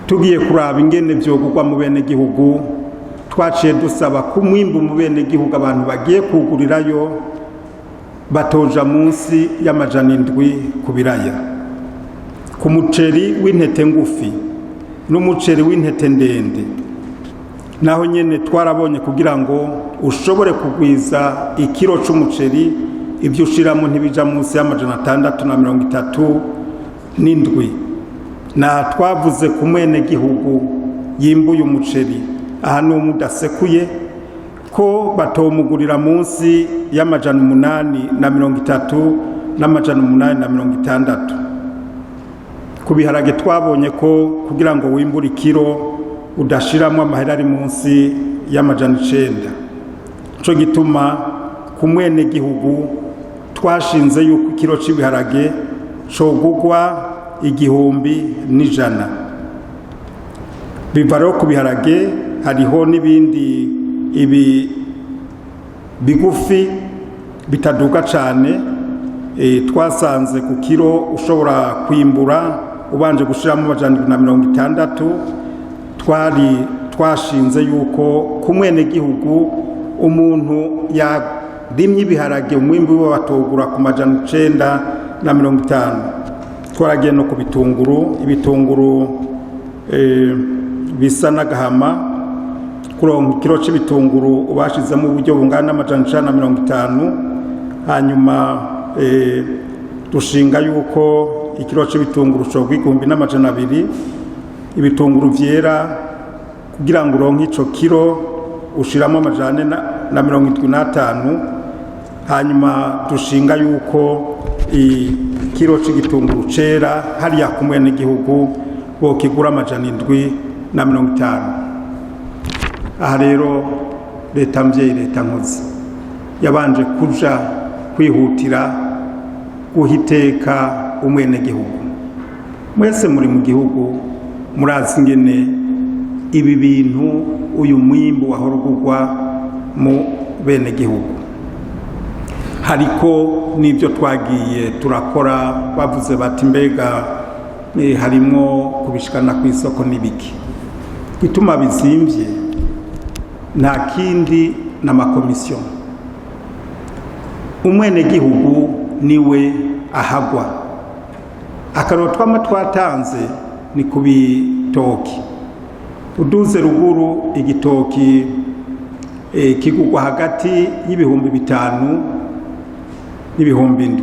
S8: Tugiye kuraba ingene vyogurwa mu bene gihugu, twaciye dusaba ku mwimbu mu bene gihugu abantu bagiye kugurirayo batoja munsi y'amajana 7 ku biraya. ku muceri w'intete ngufi n'umuceri w'intete ndende naho nyene twarabonye kugira ngo ushobore kugwiza ikiro c'umuceri ibyo ushiramo ntibija munsi y'637 na twavuze ku mwene gihugu yimbuye umuceri aha n'umudasekuye ko batomugurira munsi y'830 n'860. Ku biharage twabonye ko kugira ngo wimbure ikiro udashiramo amahera ari munsi y'900. Cyo gituma ku mwene gihugu twashinze yuko ikiro c'ibiharage cogugwa 1,100. Biva rero ku biharage hariho n'ibindi ibi bigufi bitaduka cane twasanze ku kiro ushobora kwimbura ubanje gushiramo 160. Twashinze yuko ku mwene gihugu umuntu yarimye ibiharage umwimbi we batogura ku 950. Twaragiye no ku ibitunguru bisa n'agahama kuronka ikiro c'ibitunguru ubashizemo uburyo bungana n'950. Hanyuma dushinga yuko ikiro c'ibitunguru cyo gwigumbi n'200. Ibitunguru vyera kugira ngo uronke ico kiro ushiramo 175. Hanyuma dushinga yuko ikiro c'igitunguru cera hariya ku mwene gihugu bo kigura 750. Aha rero leta mvyeyi leta nkozi yabanje kuja kwihutira guhiteka umwene gihugu. Mwese muri mu gihugu murazi ingene ibi bintu uyu mwimbu wahorugurwa mu bene gihugu. Hariko nibyo twagiye turakora bavuze bati mbega harimo kubishikana ku isoko n'ibiki bituma bizimvye nta kindi n'amakomisiyo. Umwene gihugu niwe ahagwa. Akarotwama twatanze ni kubitoki. Uduze ruguru igitoki kigugwa hagati y'5,000 n'7,000.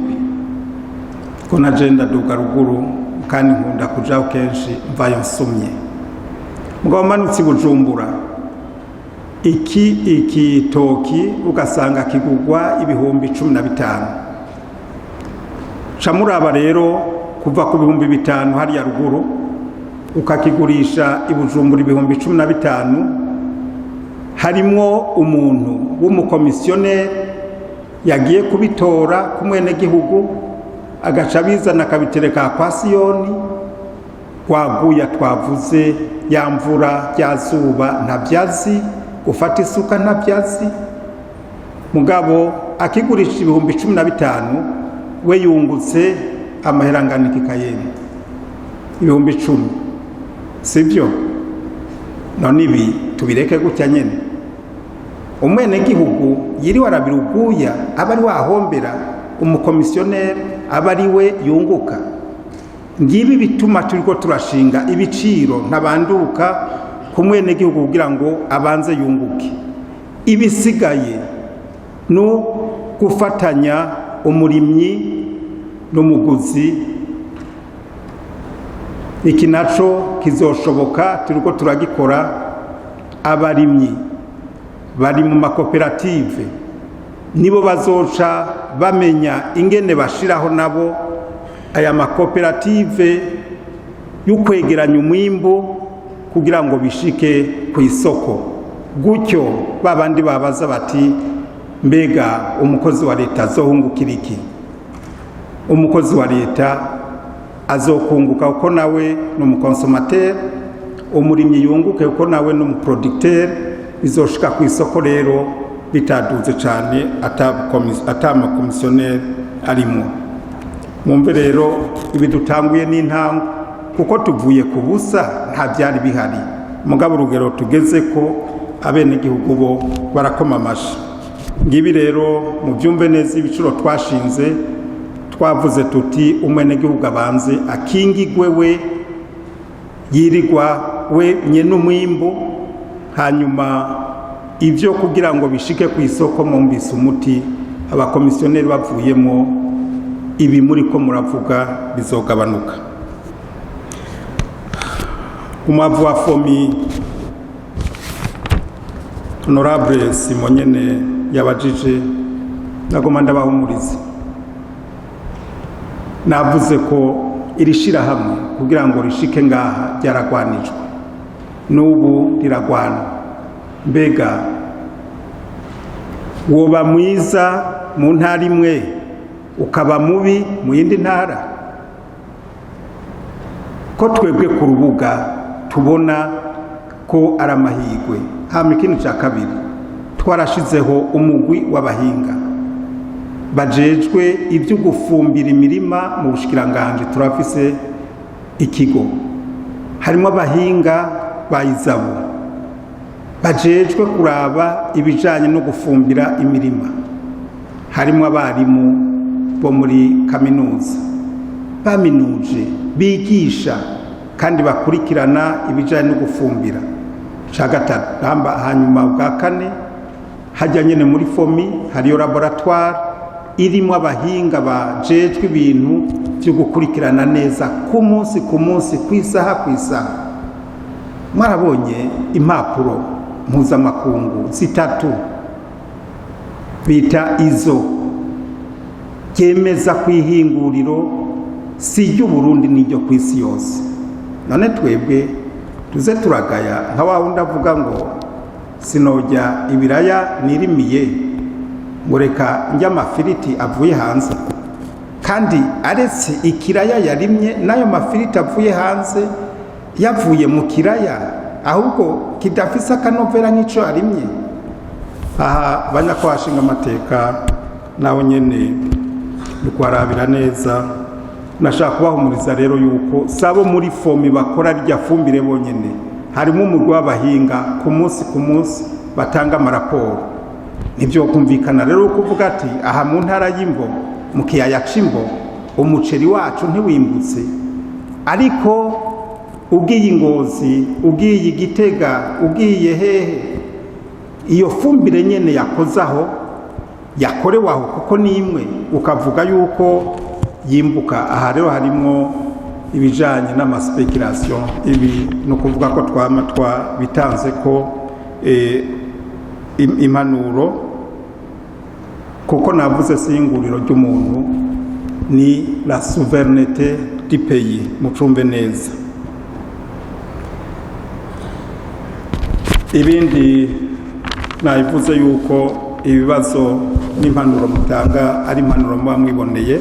S8: Ko na jenda duga ruguru kandi nkunda kujaho kenshi mvayo nsumye. Mugabo manutse Bujumbura iki toki ugasanga kigugwa 15,000. Camuraba rero kuva ku 5,000 hariya ruguru ukakigurisha ibujumbura 15,000. Harimwo umuntu w'umukomisiyoneri yagiye kubitora ku mwene gihugu agaca bizana akabitereka kwa Siyoni. Waguya twavuze yamvura ryazuba ntabyazi ufata isuka ntabyazi. Mugabo akigurisha 15,000 we yungutse amaherangana kikayeni 10,000. Sibyo? None ibi tubireke gutya nyene. Umwene gihugu yiri warabiruguya abari wahombera umukomisiyoneri abari we yunguka. Ngibi bituma turiko turashinga ibiciro ntabanduka ku mwene gihugu kugira ngo abanze yunguke. Ibisigaye no gufatanya umurimyi n'umuguzi. Iki naco kizoshoboka turiko turagikora. Abarimyi bari mu makoperative nibo bazoca bamenya ingene bashiraho nabo aya makoperative y'ukwegeranya umwimbu kugira ngo bishike ku isoko. Gutyo babandi babaza bati mbega umukozi wa leta azohungukira iki? Umukozi wa leta azokunguka uko nawe n'umukonsomateur, umurimyi yunguke uko nawe n'umuproducteur. Bizoshika ku isoko rero bitaduze cyane atamakomisiyoneri arimo. Mumve rero ibi dutanguye n'intango kuko tuvuye ku busa nta byari bihari. Mugabo urugero tugeze ko abene gihugu bo barakoma amashi. Ngibi rero mu byumve neza ibiciro twashinze twavuze tuti umwenegihugu abanze akingigwe we yirirwa we nyene umwimbu, hanyuma ivyo kugira ngo bishike ku isoko mwumvise umuti abakomisiyoneri bavuyemo ibi muri ko muravuga bizogabanuka. Umwavu wa fomi Honorable Simonyene yabajije nagoma ndabahumuriza, navuze ko irishira hamwe kugira ngo rishike ngaha ryaragwanijwe n'ubu riragwana. Mbega woba mwiza mu ntara imwe ukaba mubi mu yindi ntara? Ko twebwe ku rubuga tubona ko ari amahirwe. Hama ikintu cya kabiri, twarashizeho umugwi w'abahinga bajejwe ibyo gufumbira imirima mu bushikiranganje. Turafise ikigo, harimo abahinga bayizabu bajejwe kuraba ibijanye no gufumbira imirima, harimo abarimu bo muri kaminuza baminuje bigisha kandi bakurikirana ibijanye no gufumbira. Gatatu, hanyuma bwa kane hajya nyene muri fomi hariyo laboratoire irimo abahinga bajejwe ibintu byo gukurikirana neza ku munsi ku munsi, ku isaha ku isaha. Mwarabonye impapuro mpuzamakungu zitatu bita izo byemeza kwihinguriro si ry'Uburundi n'iryo ku isi yose. None twebwe tuze turagaya nka wa wundi avuga ngo sinojya ibiraya nirimiye ngo reka njya amafiriti avuye hanze, kandi aretse ikiraya yarimye n'ayo mafiriti avuye hanze yavuye mu kiraya ahubwo kidafise akanovera nk'ico arimye. Aha banyakwashinga amateka nawe nyene dukwarabira neza. Nashaka kubahumuriza rero yuko sabo muri fomi bakora rya fumbire bonyene, harimo umugwi w'abahinga ku munsi batanga amaraporo. Nibyo kumvikana rero kuvuga ati aha mu ntara y'Imbo mu kiyaya c'Imbo umuceri wacu ntiwimbutse, ariko ugiye Ngozi, ugiye Gitega, ugiye hehe, iyo fumbire nyene yakozaho yakorewaho kuko ni imwe, ukavuga yuko yimbuka. Aha rero harimo ibijanye n'amaspekulation, ibi no kuvuga ko twama bitanze ko impanuro, kuko navuze singuriro ry'umuntu ni la souveraineté du pays. Mucumbe neza. Ibindi nayivuze yuko ibibazo n'impanuro mutanga ari impanuro muba mwiboneye.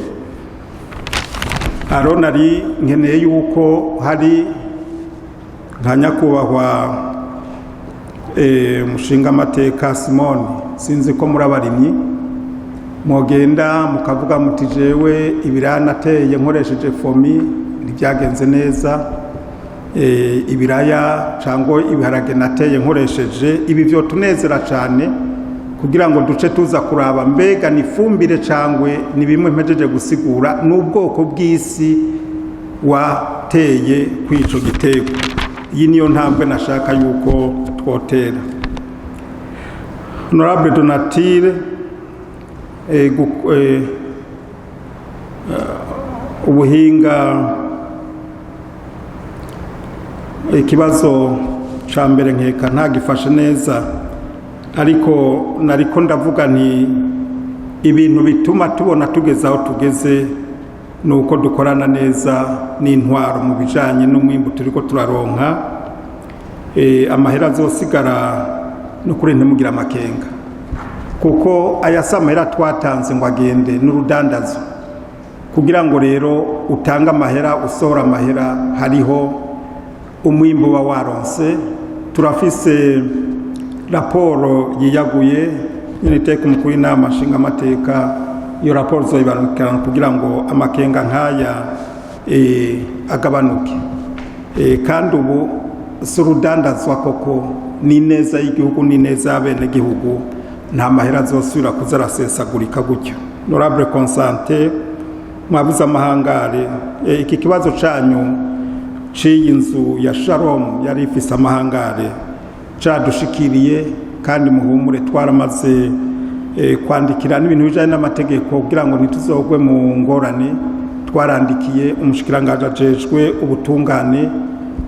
S8: Nari nkeneye yuko hari nka nyakubahwa umushinga amateka Simoni, sinzi ko muri abarimyi mwogenda mukavuga muti jewe ibiranateye nkoresheje fomi ntibyagenze neza, ibiraya cyangwa ibiharage nateye nkoresheje ibi byo tunezera cyane, kugira ngo duce tuza kuraba mbega ni fumbire cyangwe ni bimwe mpejeje gusigura n'ubwoko bw'isi wateye kwico gitego. Iyi niyo ntambwe nashaka yuko twotera. Honorable Donatille, ubuhinga, ikibazo ca mbere nkeka ntagifashe neza, ariko nariko ndavuga nti ibintu bituma tubona tugeze aho tugeze nuko dukorana neza n'intwaro mu bijanye n'umwimbu turiko turaronka. Amahera azosigara no kuri ntimugira amakenga, kuko ayasa amahera twatanze ngo agende n'urudandazo. Kugira ngo rero utanga amahera, usohora amahera, hariho umwimbu wa waronse. Turafise raporo yiyaguye n'iteka umukuru w'inama nshinga amateka. Iyo raporo zoyibarukirana kugira ngo amakenga nk'aya agabanuke. Kandi ubu si urudandazwa koko, ni neza y'igihugu, ni neza y'abenegihugu, nta mahera azosubira kuza arasesagurika gutyo. Honorable Consante mwabuze amahangare. Iki kibazo canyu c'iyi nzu ya Shalom yari ifise amahangare cadushikiriye, kandi muhumure twaramaze kwandikira n'ibintu bijanye n'amategeko kugira ngo ntituzogwe mu ngorane. Twarandikiye umushikiranganje ajejwe ubutungane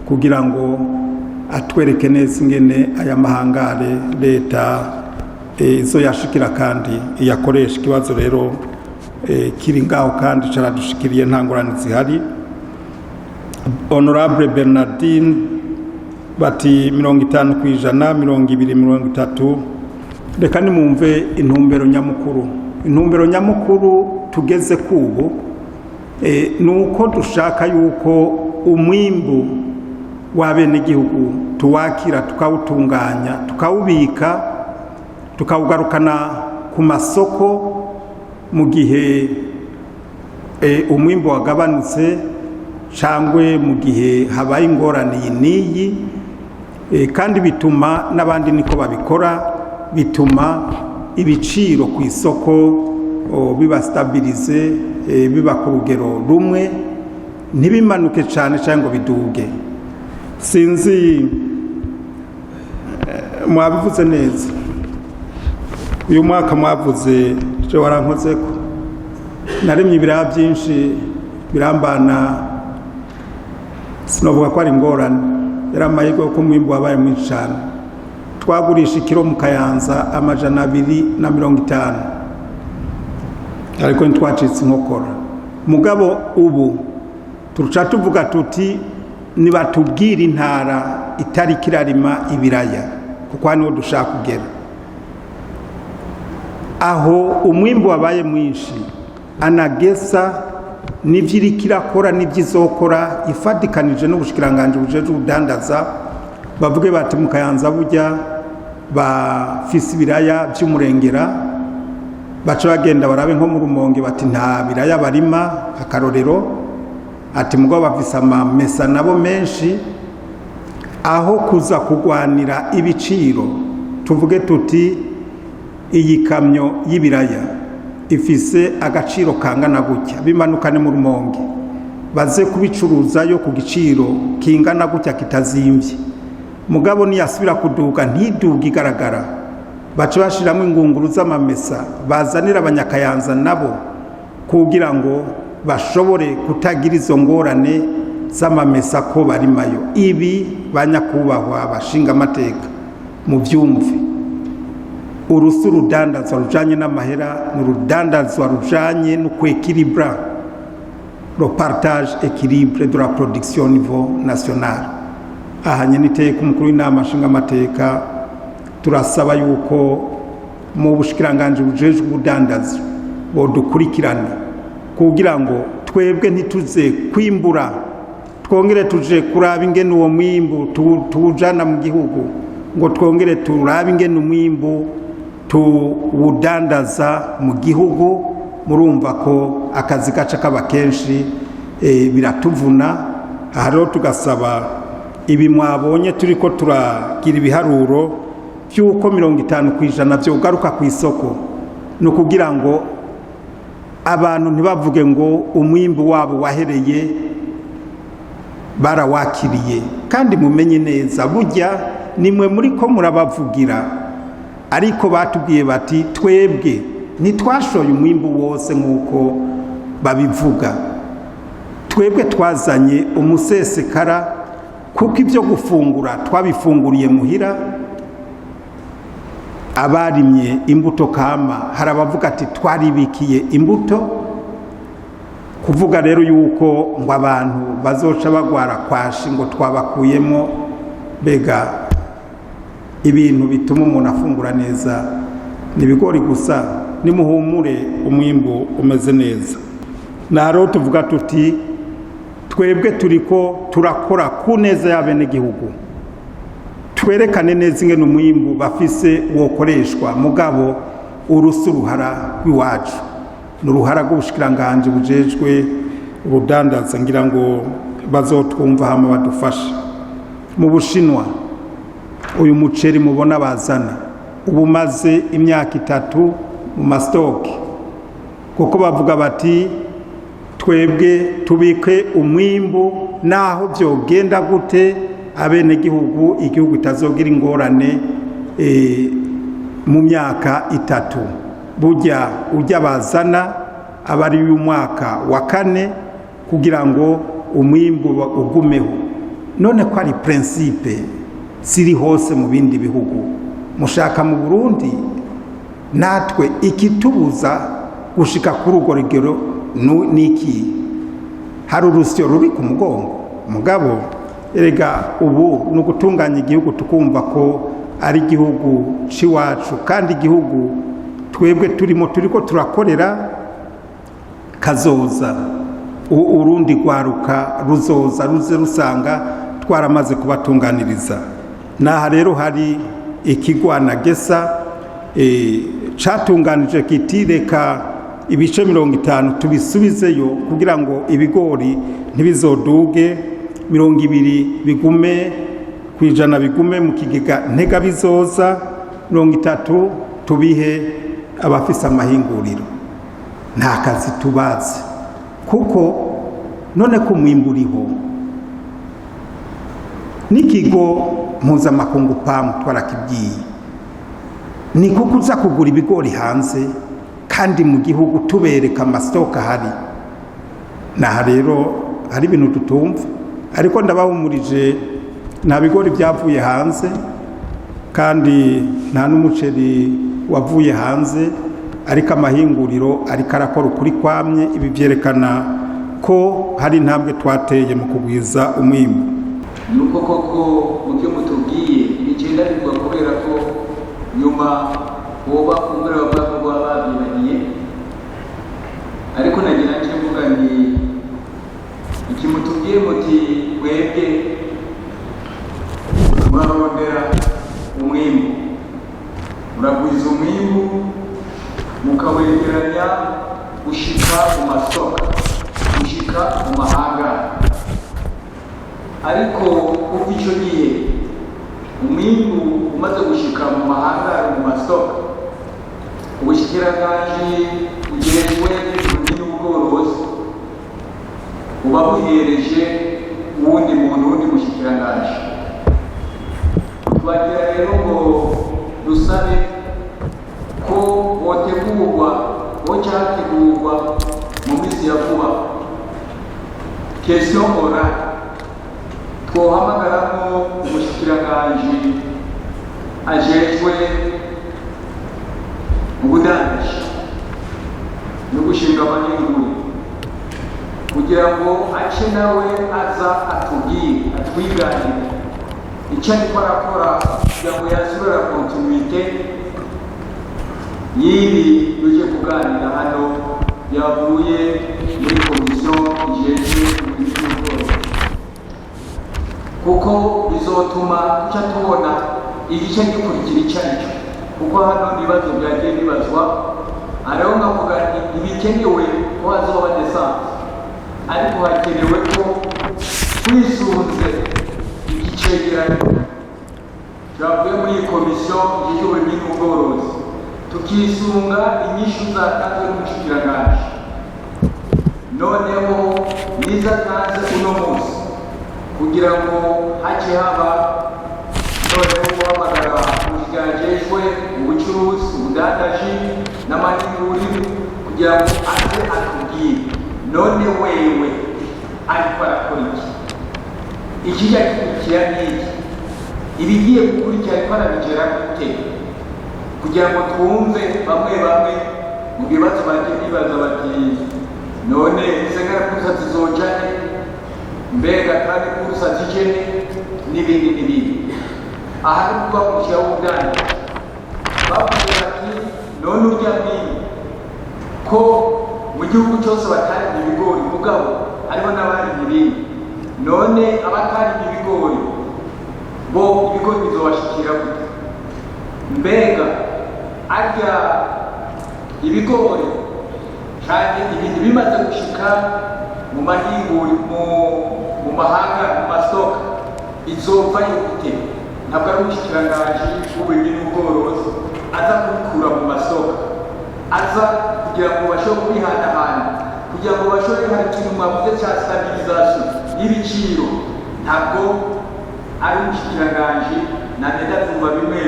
S8: kugira ngo atwereke neza ingene aya mahangare leta izo yashikira kandi iyakoresha. Ikibazo rero kiri ngaho kandi caradushikiriye, nta ngorane zihari. Honorable Bernardine bati 50%, 20, 30. Reka nimumve intumbero nyamukuru. Intumbero nyamukuru tugeze kubu nuko dushaka yuko umwimbu w'abenegihugu tuwakira, tukawutunganya, tukawubika, tukawugarukana ku masoko mu gihe umwimbu wagabanutse cangwe mu gihe habaye ingorane n'iyi, kandi bituma n'abandi niko babikora, bituma ibiciro ku isoko biba stabilize, biba ku rugero rumwe, ntibimanuke cyane cyangwa biduge. Sinzi mwabivuze neza, uyu mwaka mwavuze cyo warankoze ko naremye ibiraha byinshi birambana, sinovuga ko ari ingorane, yari amahirwe ko umwimbu wabaye mwinshi cyane. Twagurisha ikiro mu Kayanza 250, ariko ntitwacitse inkokora. Mugabo ubu turuca tuvuga tuti nibatubwira intara itari kirarima ibiraya, kuko hano dushaka kugera aho umwimbu wabaye mwinshi, anagesa n'ivyiri kirakora n'ivyizokora ifadikanije n'ubushikiranganje bujeje ubudandaza, bavuge bati mu Kayanza burya bafise ibiraya by'umurengera, baca bagenda barabe nko mu Rumonge bati nta biraya barima akarorero, ati mugabo bafise amamesa nabo menshi. Aho kuza kugwanira ibiciro tuvuge tuti iyi kamyo y'ibiraya ifise agaciro kangana gutya, bimanukane mu Rumonge baze kubicuruzayo ku giciro kingana gutya kitazimvye. Mugabo niyasubira kuduga ntiduga igaragara, baca bashiramo ingunguru z'amamesa bazanira abanyakayanza nabo kugira ngo bashobore kutagira izo ngorane z'amamesa ko barimayo. Ibi banyakubahwa bashinga amateka mu byumve, urusu rudandazwa rujanye n'amahera n'urudandazwa rujanye no kwekilibra le partage équilibre de la production au niveau national. Ahanye niteka umukuru w'inama nshinga amateka turasaba yuko mu bushikiranganje bujeje ubudandazi bodukurikirana kugira ngo twebwe ntituze kwimbura, twongere tuje kuraba ingene uwo mwimbu tuwujana mu gihugu, ngo twongere turabe ingene umwimbu tuwudandaza mu gihugu. Murumva ko akazi gaca kaba kenshi, biratuvuna. Aha rero tugasaba ibi mwabonye turiko turagira ibiharuro by'uko 50% byo ugaruka ku isoko, no kugira ngo abantu ntibavuge ngo umwimbu wabo wahereye barawakiriye. Kandi mumenye neza burya nimwe muri ko murabavugira, ariko batubwiye bati twebwe ntitwashoye umwimbu wose nk'uko babivuga, twebwe twazanye umusesekara kuko ibyo gufungura twabifunguriye muhira. Abarimye imbuto kama hari abavuga ati twaribikiye imbuto, kuvuga rero yuko ngo abantu bazoca bagwara kwashi ngo twabakuyemo, bega ibintu bituma umuntu afungura neza nibigori gusa. Nimuhumure umwimbu umeze neza. Naro tuvuga tuti twebwe turiko turakora ku neza y'abenegihugu, twerekane neza ingene umwimbu bafise wokoreshwa. Mugabo urusu ruhara rw'iwacu n'uruhara rw'ubushikiranganje bujejwe ubudandaza, ngira ngo bazotwumva hama badufasha. Mu Bushinwa uyu muceri mubona bazana ubumaze imyaka 3 mu mastoke, kuko bavuga bati twebwe tubike umwimbu naho byogenda gute abenegihugu igihugu itazogira ingorane mu myaka 3 burya ujya bazana abari y'umwaka wa 4 kugira ngo umwimbu ugumeho. None ko ari principe siri hose mu bindi bihugu, mushaka mu Burundi natwe ikitubuza gushika kuri urwo rugero niki? Hari urusyo ruri ku mugongo mugabo erega ubu no gutunganya igihugu tukumva ko ari igihugu ciwacu kandi igihugu twebwe turiko turakorera kazoza urundi gwaruka ruzoza ruze rusanga twaramaze kubatunganiriza. Naha rero hari ikigwana gesa catunganije kitireka ibice 50 tubisubizeyo kugira ngo ibigori ntibizoduge 20 bigume kwijana bigume mu kigega ntega bizoza 30 tubihe abafisa amahinguriro. Nta kazi tubazi kuko none ko mwimburiho n'ikigo mpuzamakungu PAM twarakibwiye ni kuko uza kugura ibigori hanze kandi mu gihugu tubereka amastoka hari. Naha rero hari ibintu tutumva ariko ndabahumurije nta bigori byavuye hanze kandi nta n'umuceri wavuye hanze ariko amahinguriro ariko arakora ukuri kwamye. Ibi byerekana ko hari intambwe twateye mu kugwiza umwimbu.
S9: Nuko koko mubyo mutubwiye bigenda bigwa kubera ko nyuma woba kumbura bavuga babiraniye ariko nagira nje mvuga ni iki mutubwiye muti webwe murarondera umwimbu muragwiza umwimbu mukawegeranya ushika mu masoko ushika mu mahanga ariko uko icyo gihe umwimbu umaze gushika mu mahanga mu masoko ubushikiranganje ugejwe n'ubworozi uba buhereje uwundi muntu wundi mushikiranganje. Twagira rero ngo dusabe ko botegurwa bocyategurwa mu minsi ya vuba question orale twohamagaramo umushikiranganje ajejwe ubudandaji no gushinga amahinguriro kugira ngo ace nawe aza atwiganire icyo ariko arakora kugira ngo yasubira kontinuite y'ibi tuje kuganira hano yavuye muri komisiyo ijejwe ibidukikije kuko bizotuma tuca tubona igice gikurikira icyo aricyo kuko hano ibibazo byagiye bibazwa ariho nkavuga ibikenewe ko hazoba desanse ariko hakenewe ko twisunze igicegeranyo cyavuye muri iyi komisiyo y'igihugu n'ubworozi tukisunga inyishu zatanzwe n'umushikiranganje noneho niza tanze uno munsi kugira ngo hace haba noneho guhamagara umushikirangejwe ubucuruzi ubudandaji n'amahinguriro kugira ngo aze atubwire none wewe ariko arakora iki ikijya gikurikira n'iki ibigiye gukurikira ariko arabigera gute kugira ngo twumve bamwe mu bibazo bagiye bibaza bati none isengera kusa zizojane mbega kandi kusa zijene n'ibindi aha ni kuba kumushyiraho ubwandu bavuze bati none urya mwini ko mu gihugu cyose batarima ibigori mugabo hariho n'abarima ibindi none abatarima ibigori bo ibigori bizobashikira gute mbega arya ibigori kandi ibintu bimaze gushika mu mahinguri mu mahanga mu masoko izova gute ntabwo ari umushikiranganje w'uburimyi n'ubworozi aza kubikura mu masoko aza kugira ngo bashobore kubihanahana kugira ngo bashobore hari ikintu mwavuze cya stabilization y'ibiciro ntabwo ari umushikiranganji na ndatumva bimwe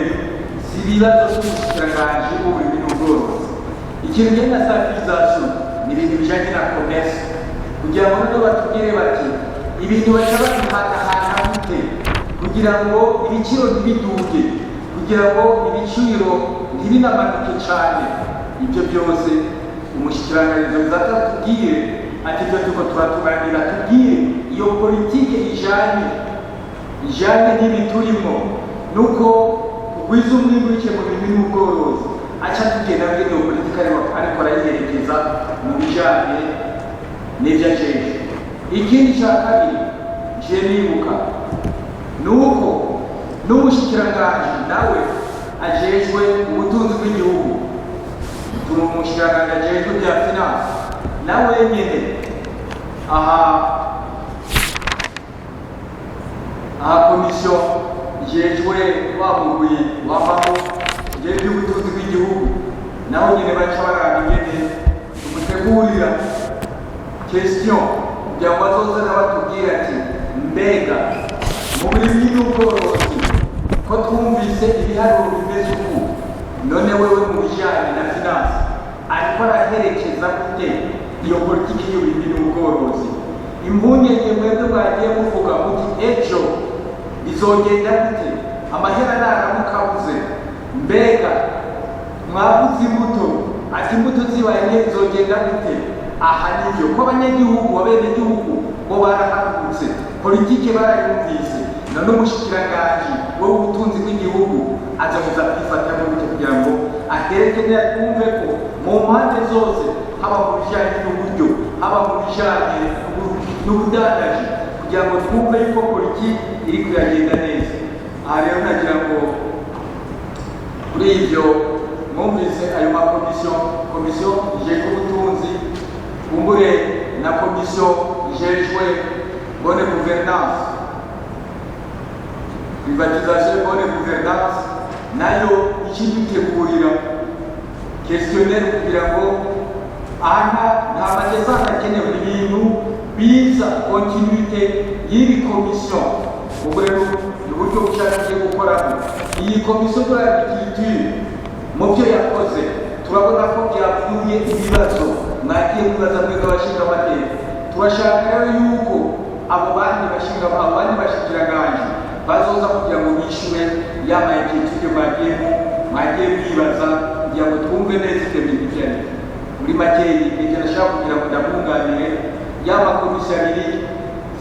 S9: si ibibazo by'umushikiranganji w'uburimyi n'ubworozi. Ikintu kijyanye na stabilization ni ibintu bijyanye na commerce kugira ngo nabo batubwire bati ibintu baca babihanahana gute kugira ngo ibiciro ntibiduge, kugira ngo ibiciro ntibinamanuke cyane. Ibyo byose umushikiranganji bizaza tubwire ati ibyo tuko turatuganira, tubwire iyo politike ijanye n'ibi turimo nuko ugwiza umwimbu w'ikiye mu bintu n'ubworozi aca tugenda mbere iyo politike ariko arayiherekeza mu bijanye n'ibyo ajeje. Ikindi cya kabiri je nibuka nuko n'umushikiranganji nawe ajejwe ubutunzi bw'igihugu, turi umushikiranganji ajejwe bya finance nawe nyene aha komisiyo ijejwe wamugwi wambaho ijejwe ubutunzi bw'igihugu nawe nyene baca baraba ingene tumutegurira question kugira ngo bazoze n'abatubwira ati mbega mu burimyi n'ubworozi ko twumvise ibiharuro bimeze uku, none wewe mu bijyanye na finance ariko araherekeza gute iyo politiki y'uburimyi n'ubworozi? Impungenge mwebwe mwagiye muvuga muti ejo bizogenda gute, amahera naramukabuze, mbega mwabuze imbuto ati imbuto zibaye nke bizogenda gute? Aha nibyo ko abanyagihugu abenegihugu bo barahagurutse, politike barayumvise, none umushikiranganji w'ubutunzi bw'igihugu aza kuza kwifata mu buryo kugira ngo aherekeze twumve ko mu mpande zose, haba mu bijyanye n'uburyo, haba mu bijyanye n'ubudandaji, kugira ngo twumve yuko politiki iri kuyagenda neza. Aha rero nagira ngo kuri ibyo mwumvise ayo makomisiyo, komisiyo ijejwe ubutunzi kumbure na komisiyo ijejwe bonne gouvernance, privatisation bonne gouvernance nayo ikidutegurira questionnaire kugira ngo aha nta magezana akenewe, ibintu biza continuité y'iri komisiyo. Ubwo rero ni uburyo bushakiye gukora iyi komisiyo de l'agriculture. Mu byo yakoze turabona ko byavuye ibibazo mwagiye kubaza mwebwe abashinga amateka. Turashaka rero yuko abo bandi bashikiranganje bazoza kugira ngo bishyure yama inquiétude mwagiye mwibaza kugira ngo twumve neza ibyo bintu byari muri makeyi. Ibyo nashaka kugira ngo ndabunganire yama komisiyo abiri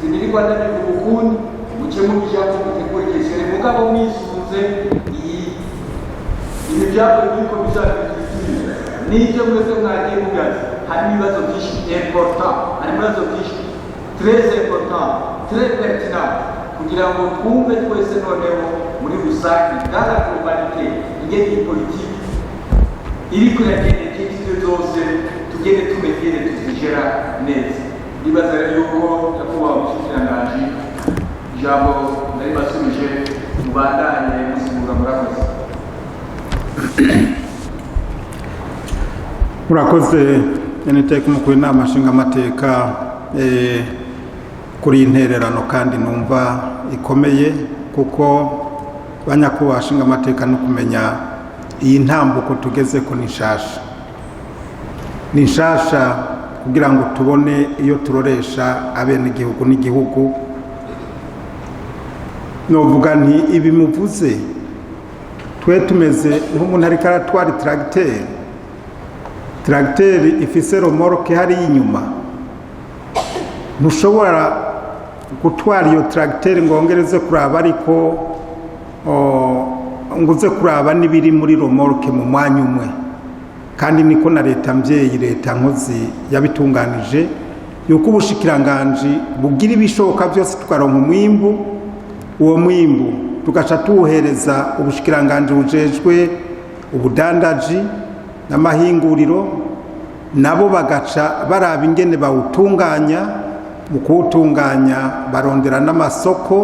S9: zibiri Rwanda bivuga ukundi muke mu bijyanye gutegura ikesere mugabo mwisunze ibi byavuye muri komisiyo y'agriculture n'ibyo mwebwe mwagiye mugaza. Hari ibibazo byinshi important, hari ibibazo byinshi très important, très pertinent kugira ngo twumve twese noneho muri rusange dans la globalité ingene iyi politiki iri kuragenda ibyinshi zose tugende tumegere tuzigera neza. Ndibaza rero yuko nyakubahwa umushikiranganji ijambo naribasubije mubandanye musigura murakoze.
S8: Murakoze NTK umukuru w'inama nshingamateka kuri intererano kandi numva ikomeye, kuko banyakubahwa nshingamateka no kumenya iyi ntambuko tugeze ko ni nshasha kugira ngo tubone iyo turoresha abenegihugu n'igihugu. Novuga nti ibi muvuze twe tumeze nk'umuntu ariko aratwara tracteur ifise remorque hari inyuma, ntushobora gutwara iyo tracteur ngo ongereze kuraba ariko nguze kuraba n'ibiri muri remorque mu mwanya umwe. Kandi niko na leta mvyeyi, leta nkozi yabitunganije yuko ubushikiranganji bugira ibishoboka byose tukaronka umwimbu, uwo mwimbu tugaca tuwuhereza ubushikiranganji bujejwe ubudandaji n'amahinguriro, nabo bagaca baraba ingene bawutunganya. Mu kuwutunganya barondera n'amasoko,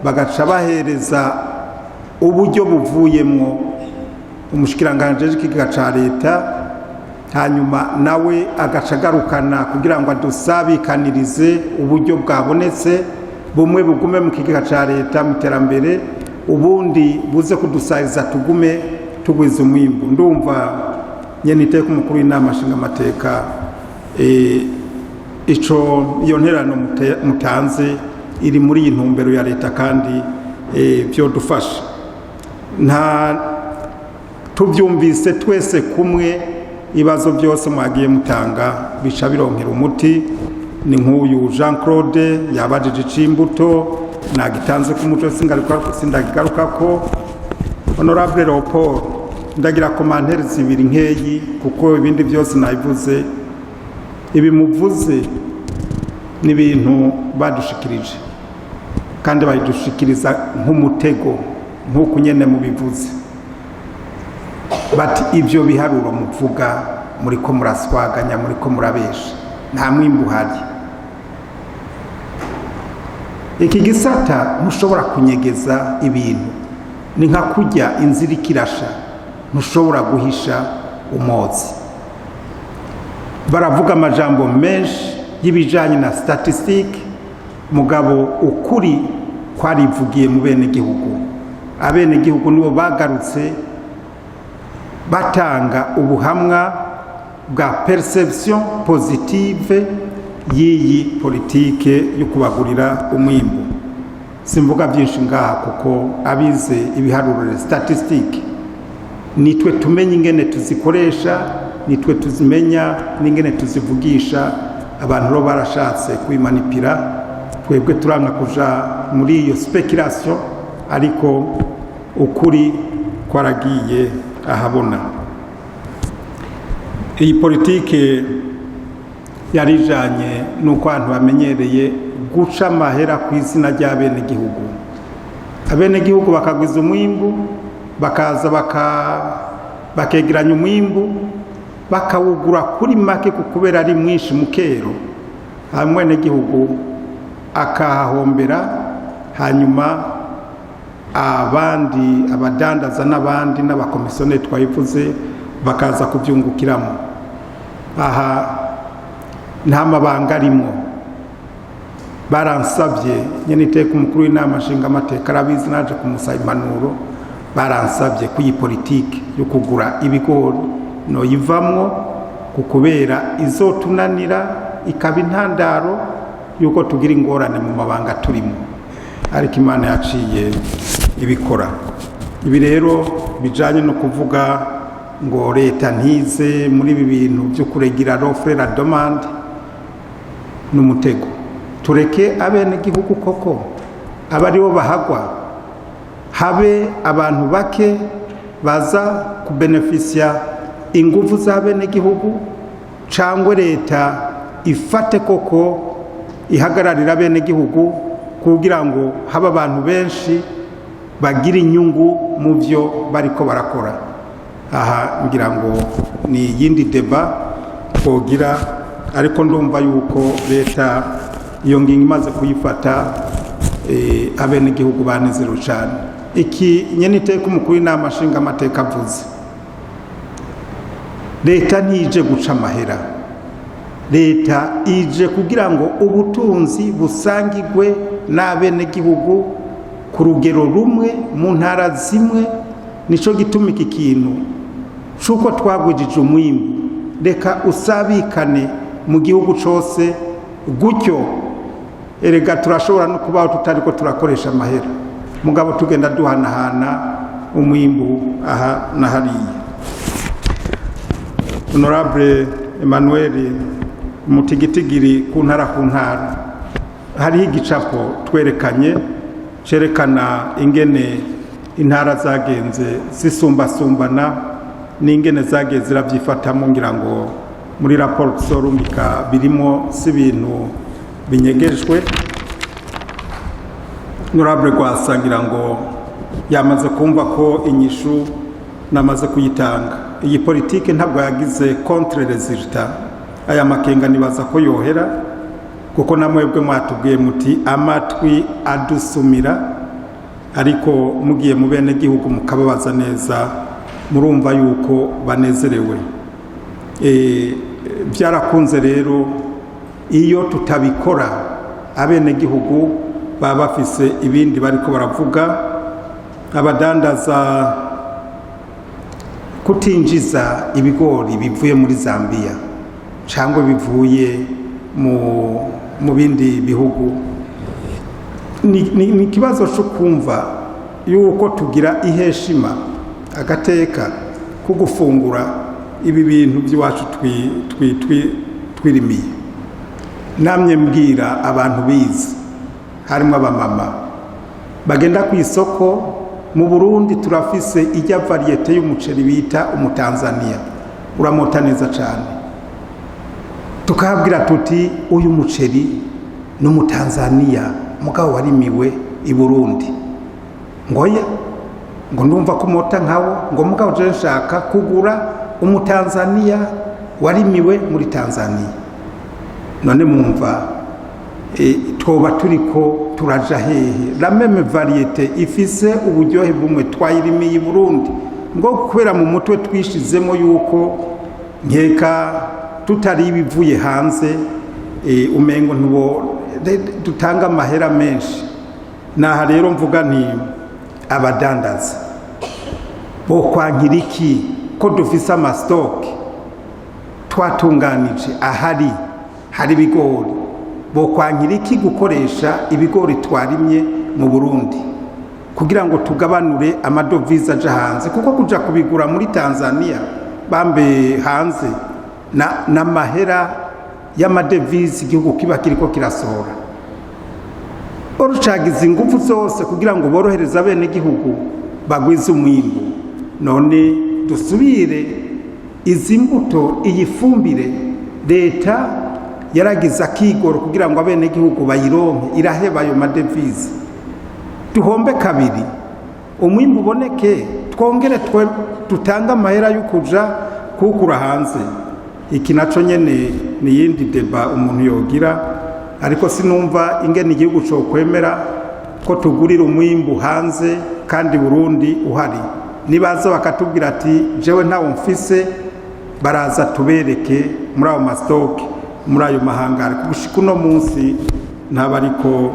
S8: bagaca bahereza uburyo buvuyemwo umushikiranganji w'ikigega ca leta hanyuma nawe agaca agarukana kugira ngo adusabikanirize uburyo bwabonetse bumwe bugume mu kigega cya leta mu iterambere, ubundi buze kudusariza tugume tugwiza umwimbu. Ndumva nyene iteka umukuru w'inama nshingamateka iyo nterano mutanze iri muri iyi ntumbero ya leta kandi byodufasha. Nta tubyumvise twese kumwe, ibibazo byose mwagiye mutanga bica bironkera umuti. Ni nk'uyu Jean Claude yabajije icimbuto nagitanze ku muco sindagigaruka ko. Honorable Leopold ndagira komantere zibiri nkeyi kuko ibindi byose nabivuze. Ibi muvuze ni ibintu badushikirije kandi bayidushikiriza nk'umutego nk'uko nyene mubivuze, bati ibyo biharuro muvuga muri ko muraswaganya, muri ko murabesha, nta mwimbu uhari. Iki gisata mushobora kunyegeza ibintu, ni nka kujya inzira ikirasha, ntushobora guhisha umwotsi. Baravuga amajambo menshi y'ibijanye na statistique, mugabo ukuri kwarivugiye mu bene gihugu. Abene gihugu nibo bagarutse batanga ubuhamwa bwa perception positive y'iyi politike yo kubagurira umwimbu. Simvuga byinshi ngaha kuko abize ibiharuro statistique nitwe tumenya ingene tuzikoresha, nitwe tuzimenya n'ingene tuzivugisha. Abantu ro barashatse kwimanipira, twebwe turanga kuja muri iyo speculation, ariko ukuri kwaragiye ahabona. Iyi politike yarijanye nuko abantu bamenyereye guca amahera ku izina ry'abene gihugu. Abene gihugu bakagwiza umwimbu, bakaza bakegeranya umwimbu, bakawugura kuri make kubera ari mwinshi mukero, hamwe gihugu akahahombera, hanyuma abandi abadandaza n'abandi n'abakomisiyoneri twayivuze bakaza kubyungukiramo. Aha nta mabanga arimo. Baransabye nyene iteka umukuru w'inama nshingamateka arabizi, naje kumusaba impanuro. Baransabye ku iyi politike yo kugura ibigori no yivamwo kukubera izotunanira, ikaba intandaro yuko tugira ingorane mu mabanga turimo, ariko Imana yaciye ibikora. Ibi rero bijanye no kuvuga ngo leta ntize muri ibi bintu byo kuregira l'offre la demande n'umutego. Tureke abene gihugu koko abaribo bahagwa, habe abantu bake baza kubenefisia inguvu za bene gihugu, cangwe leta ifate koko ihagararira bene gihugu kugira ngo haba abantu benshi bagira inyungu mu byo bariko barakora. Aha ngira ngo ni yindi deba twogira, ariko ndumva yuko leta iyo ngingo imaze kuyifata abene gihugu banezero cyane. Iki nyene iteka umukuru w'inama nshingamateka avuze, leta ntije guca amahera, leta ije kugira ngo ubutunzi busangigwe n'abene gihugu ku rugero rumwe mu ntara zimwe. Nico gituma iki kintu cuko twagwijije umwimbu reka usabikane mu gihugu cose, gutyo erega turashobora no kubaho tutariko turakoresha amahera, mugabo tugenda duhanahana umwimbu aha na hariya. Honorable Emmanuel Mutigitigiri ku ntara hariho igicapo twerekanye cerekana ingene intara zagenze zisumbasumbana n'ingene zagiye ziravyifatamo. Ngira ngo muri raporo tuzorumbika birimo si ibintu binyegejwe. Honorable Rwasa ngira ngo yamaze kumva ko inyishu namaze kuyitanga. Iyi politike ntabwo yagize contre resultat. Aya makenga nibaza ko yohera, kuko namwebwe mwatubwiye muti amatwi adusumira, ariko mugiye mu bene gihugu mukababaza neza, murumva yuko banezerewe. byarakunze rero iyo tutabikora abenegihugu baba bafise ibindi bariko baravuga, abadandaza kutinjiza ibigori bivuye muri Zambia cyangwa bivuye mu bindi bihugu. Ni ikibazo cyo kumva yuko tugira iheshima agateka ko gufungura ibi bintu by'iwacu twirimiye. Namye mbwira abantu bize, harimo abamama bagenda ku isoko. Mu Burundi turafise ijya variyete y'umuceri bita umutanzania, uramota neza cyane. Tukahabwira tuti uyu muceri n'umutanzania mugabo warimiwe i Burundi. Ngoya ngo ndumva ko mota nkawo, ngo mugabo je nshaka kugura umutanzania warimiwe muri Tanzania. None mwumva twoba turiko turaja hehe? La même variété ifise uburyohe bumwe twayirimiye i Burundi, ngo kubera mu mutwe twishizemo yuko nkeka tutari ibivuye hanze umengo ntubo dutanga amahera menshi. Naha rero mvuga nti abadandaza bo kwankira iki ko dufise amastock twatunganije ahari hari ibigori, bo kwankira iki gukoresha ibigori twarimye mu Burundi kugira ngo tugabanure amadovize aja hanze, kuko kuja kubigura muri Tanzania bambe hanze na mahera y'amadevize igihugu kiba kiriko kirasohora. Orucagize ingufu zose kugira ngo borohereza bene igihugu bagwize umwimbu. None dusubire izi mbuto, iyi fumbire leta yaragize akigoro kugira ngo abene igihugu bayironke, iraheba ayo madevize. Duhombe kabiri, umwimbu uboneke, twongere tutanga amahera yo kuja kukura hanze. Iki naco nyene ni yindi deba umuntu yogira, ariko sinumva ingene igihugu cyo kwemera ko tugurira umwimbu hanze kandi Burundi uhari. Nibaza bakatubwira ati jewe ntawo mfise, baraza tubereke muri ayo mastock, muri ayo mahangare. Gushika uno munsi ntabariko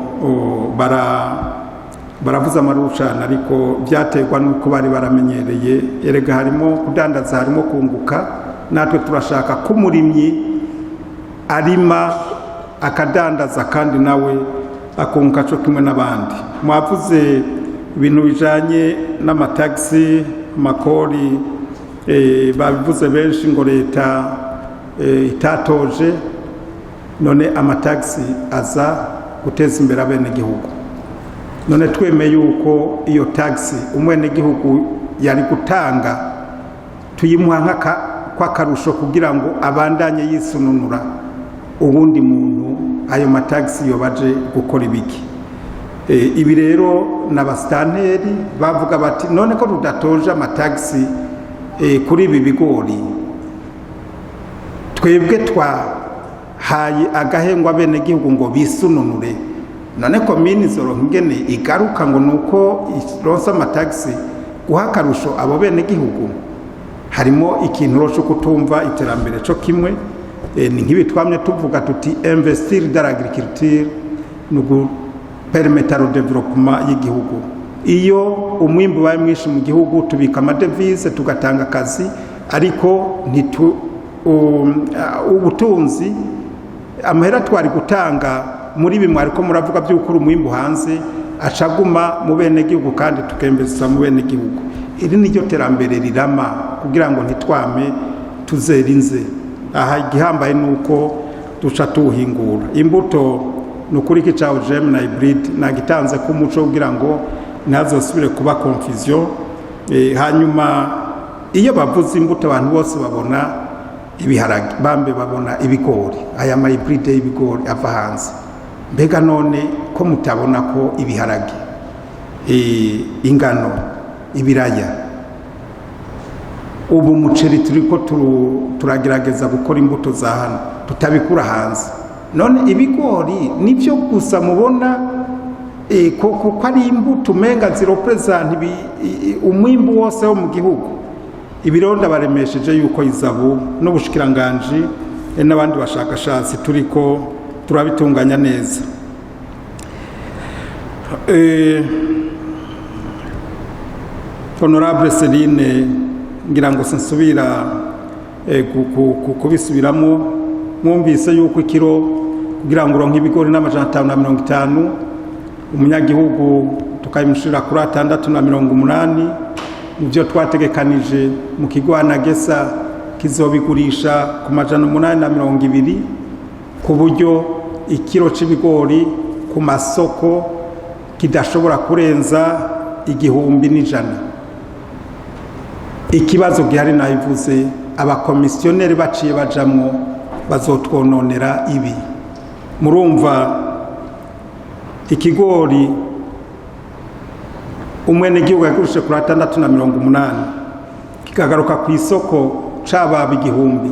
S8: baravuza amarushana, ariko byaterwa nuko bari baramenyereye. Erega harimo kudandaza, harimo kunguka. Natwe turashaka ko umurimyi arima akadandaza kandi nawe akunguka cyo kimwe n'abandi. Mwavuze ibintu bijanye n'amatagisi, makori, babivuze benshi ngo leta itatoje. None amatagisi aza guteza imbere abene gihugu. None twemeye yuko iyo taxi umwene gihugu yari gutanga tuyimuha kwa karusho kugira ngo abandanye yisununura ubundi muntu, ayo matagisi yobaje gukora ibiki. Ibi rero n'abastanteri bavuga bati none ko tudatoje amatagisi kuri ibi bigori, twebwe twahaye agahengwa bene gihugu ngo bisununure. None komini zoro ngene igaruka ngo nuko ironsa amatagisi guha karusho abo bene gihugu. Harimo ikintu rosho kutumva iterambere cyo kimwe. Ni nk'ibi twamye tuvuga tuti investir dans l'agriculture nugu permettre le développement y'igihugu. Iyo umwimbu baye mwishi mu gihugu tubika amadevize tugatanga akazi, ariko ubutunzi amahera twari gutanga muri bimwe ariko muravuga by'ukuri umwimbu hanze acaguma mu bene gihugu kandi tukembeza mu bene gihugu. Iri niryo terambere rirama kugira ngo ntitwame tuzerinze. Aha igihambaye nuko duca tuhingura imbuto nukuri kicaho gem na hybrid nagitanze ku muco kugira ngo ntazosubire kuba confusion. Hanyuma iyo bavuze imbuto abantu bose babona ibiharage, bambe babona ibigori, aya ma hybrid y'ibigori ava hanze. Mbega none ko mutabona ko ibiharage, ingano, ibiraya, ubu muceri turiko turagerageza gukora imbuto za hano tutabikura hanze. None ibigori nivyo gusa mubona ko ari imbuto menga zirepresent umwimbu wose wo mu gihugu. ibironda baremesheje yuko izabu n'ubushikiranganji n'abandi bashakashatsi turiko turabitunganya neza. Honorable Celine ngira ngo sinsubira kubisubiramo, mwumvise yuko ikiro kugira ngo uronke ibigori n'550 umunyagihugu tukayimushira kuri 680 nivyo twategekanije mu kigwana gesa kizobigurisha ku 820 ku buryo ikiro c'ibigori ku masoko kidashobora kurenza 1,100. Ikibazo gihari nayivuze, abakomisiyoneri baciye bajamwo bazotwononera ibi. Murumva ikigori umwene gihugu yagurishe kuri 680 kikagaruka ku isoko cababa 1,000.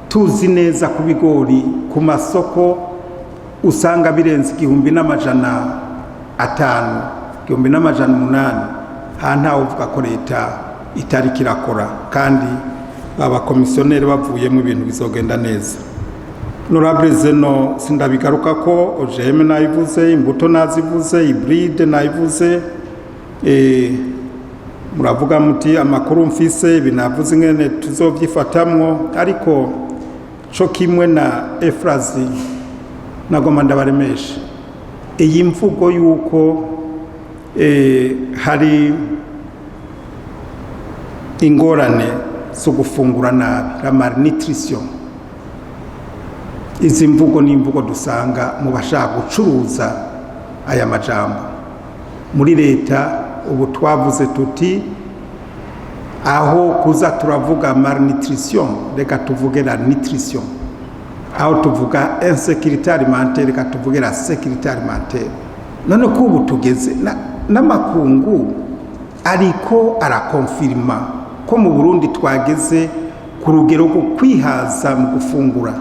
S8: Tuzi neza ku bigori ku masoko usanga birenze 1,500, 1,800. Ntawe uvuga ko leta itari kirakora, kandi abakomisiyoneri bavuyemo ibintu bizogenda neza. Honorable Zeno sindabigaruka ko OGM nayivuze, imbuto nazivuze, hybride nayivuze, muravuga muti amakuru mfise binavuze ngene tuzovyifatamwo, ariko co kimwe na Efrazi nagoma ndabaremesha iyi mvugo yuko hari ingorane zo gufungura nabi, la malnutrition. Izi mvugo ni imvugo dusanga mu bashaka gucuruza aya majambo. Muri leta ubu twavuze tuti aho kuza turavuga malnutrition reka tuvuge la nutrition, aho tuvuga insécurité alimentaire reka tuvuge la sécurité alimentaire. None ko ubu tugeze n'amakungu ariko arakonfirma ko mu Burundi twageze ku rugero rwo kwihaza mu gufungura.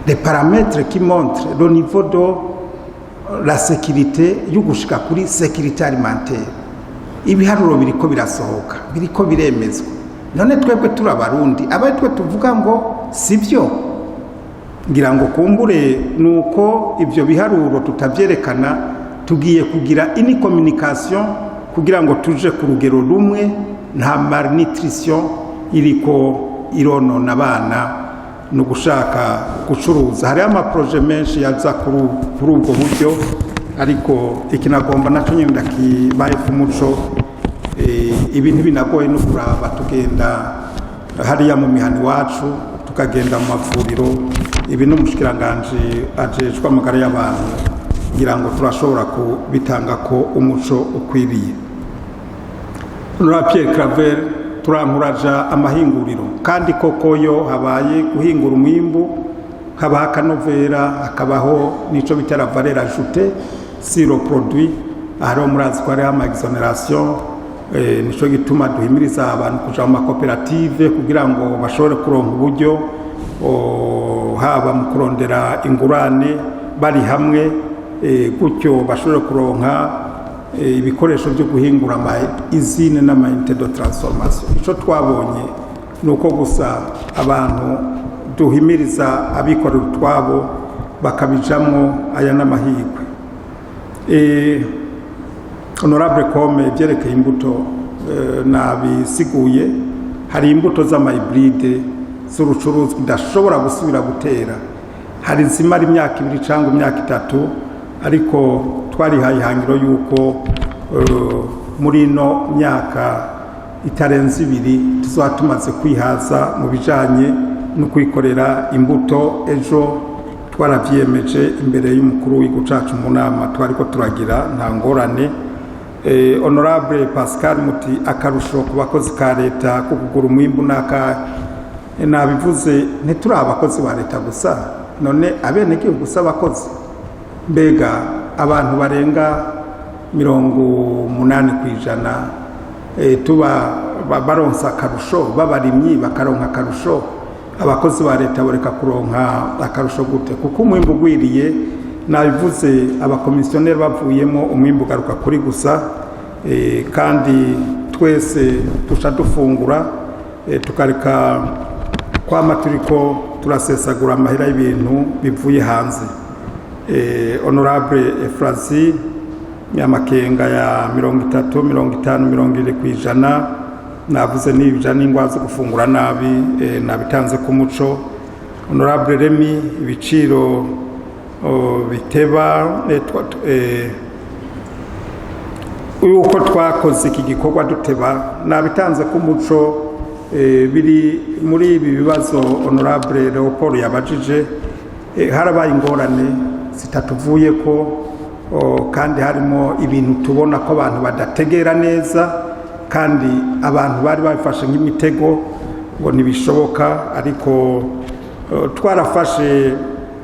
S8: Les paramètres qui montrent le niveau de la sécurité y'ugushika kuri sécurité alimentaire, ibiharuro biriko birasohoka, biriko biremezwa. None twebwe turi abarundi abatwe tuvuga ngo sivyo, ngira ngo kumbure nuko ivyo biharuro tutavyerekana, tugiye kugira ini communication kugira ngo tuje ku rugero rumwe, nta malnutrition iriko ironona abana no gushaka gucuruza. Hari amaproje menshi yaza kuri ubwo buryo, ariko ikinagomba naco nyine ndakibaye ku muco, ibintu binagoye no kuraba tugenda hariya mu mihani wacu, tukagenda mu mavuriro, ibi n'umushikiranganje ajejwe amagara y'abantu, ngira ngo turashobora kubitanga ko umuco ukwiriye. Honorable Pierre Claver turankuraja amahinguriro, kandi koko yo habaye guhingura umwimbu, habaho akanovera, hakabaho nico bita la valeur ajoutée sur le produit. Hariho murazi ko hariho ama exoneration, nico gituma duhimiriza abantu kuja mu makoperative kugira ngo bashobore kuronka uburyo haba mu kurondera ingurane bari hamwe, gutyo bashobore kuronka ibikoresho byo guhingura ama izine n'amayinite de transformation. Ico twabonye nuko gusa abantu duhimiriza abikorera utwabo bakabijamwo aya n'amahirwe. Honorable Kome byerekeye imbuto nabisiguye, hari imbuto z'amahybride z'urucuruzwa ndashobora gusubira gutera, hari zimara imyaka 2 cyangwa imyaka 3, ariko twarihaye ihangiro yuko muri no myaka itarenze 2 tuzatumaze kwihaza mu bijanye no kwikorera imbuto. Ejo twaravyemeje imbere y'umukuru w'igihugu cacu mu nama twariko turagira, nta ngorane. Honorable Pascal muti akarusho ku bakozi ka leta ko kugura umwimbu nabivuze, ntituri abakozi ba leta gusa, none abenegihugu gusa abakozi. Mbega abantu barenga 80% tuba baronsa akarusho, babarimyi bakaronka akarusho, abakozi ba leta boreka kuronka akarusho gute? Kuko umwimbu gwiriye, nabivuze abakomisiyoneri bavuyemo umwimbu garuka kuri gusa, kandi twese tusha dufungura tukareka kwama turiko turasesagura amahera y'ibintu bivuye hanze. Honorable Efrazi Nyamakenga ya 30, 50, 20% navuze n'ibijana ingwa zo gufungura nabi nabitanze ku muco. Honorable Remy ibiciro biteba uko twakoze iki gikorwa duteba nabitanze ku muco. Biri muri ibi bibazo Honorable Leopold yabajije, harabaye ingorane zitatuvuye ko kandi harimo ibintu tubona ko abantu badategera neza kandi abantu bari bafashe nk'imitego ngo ntibishoboka, ariko twarafashe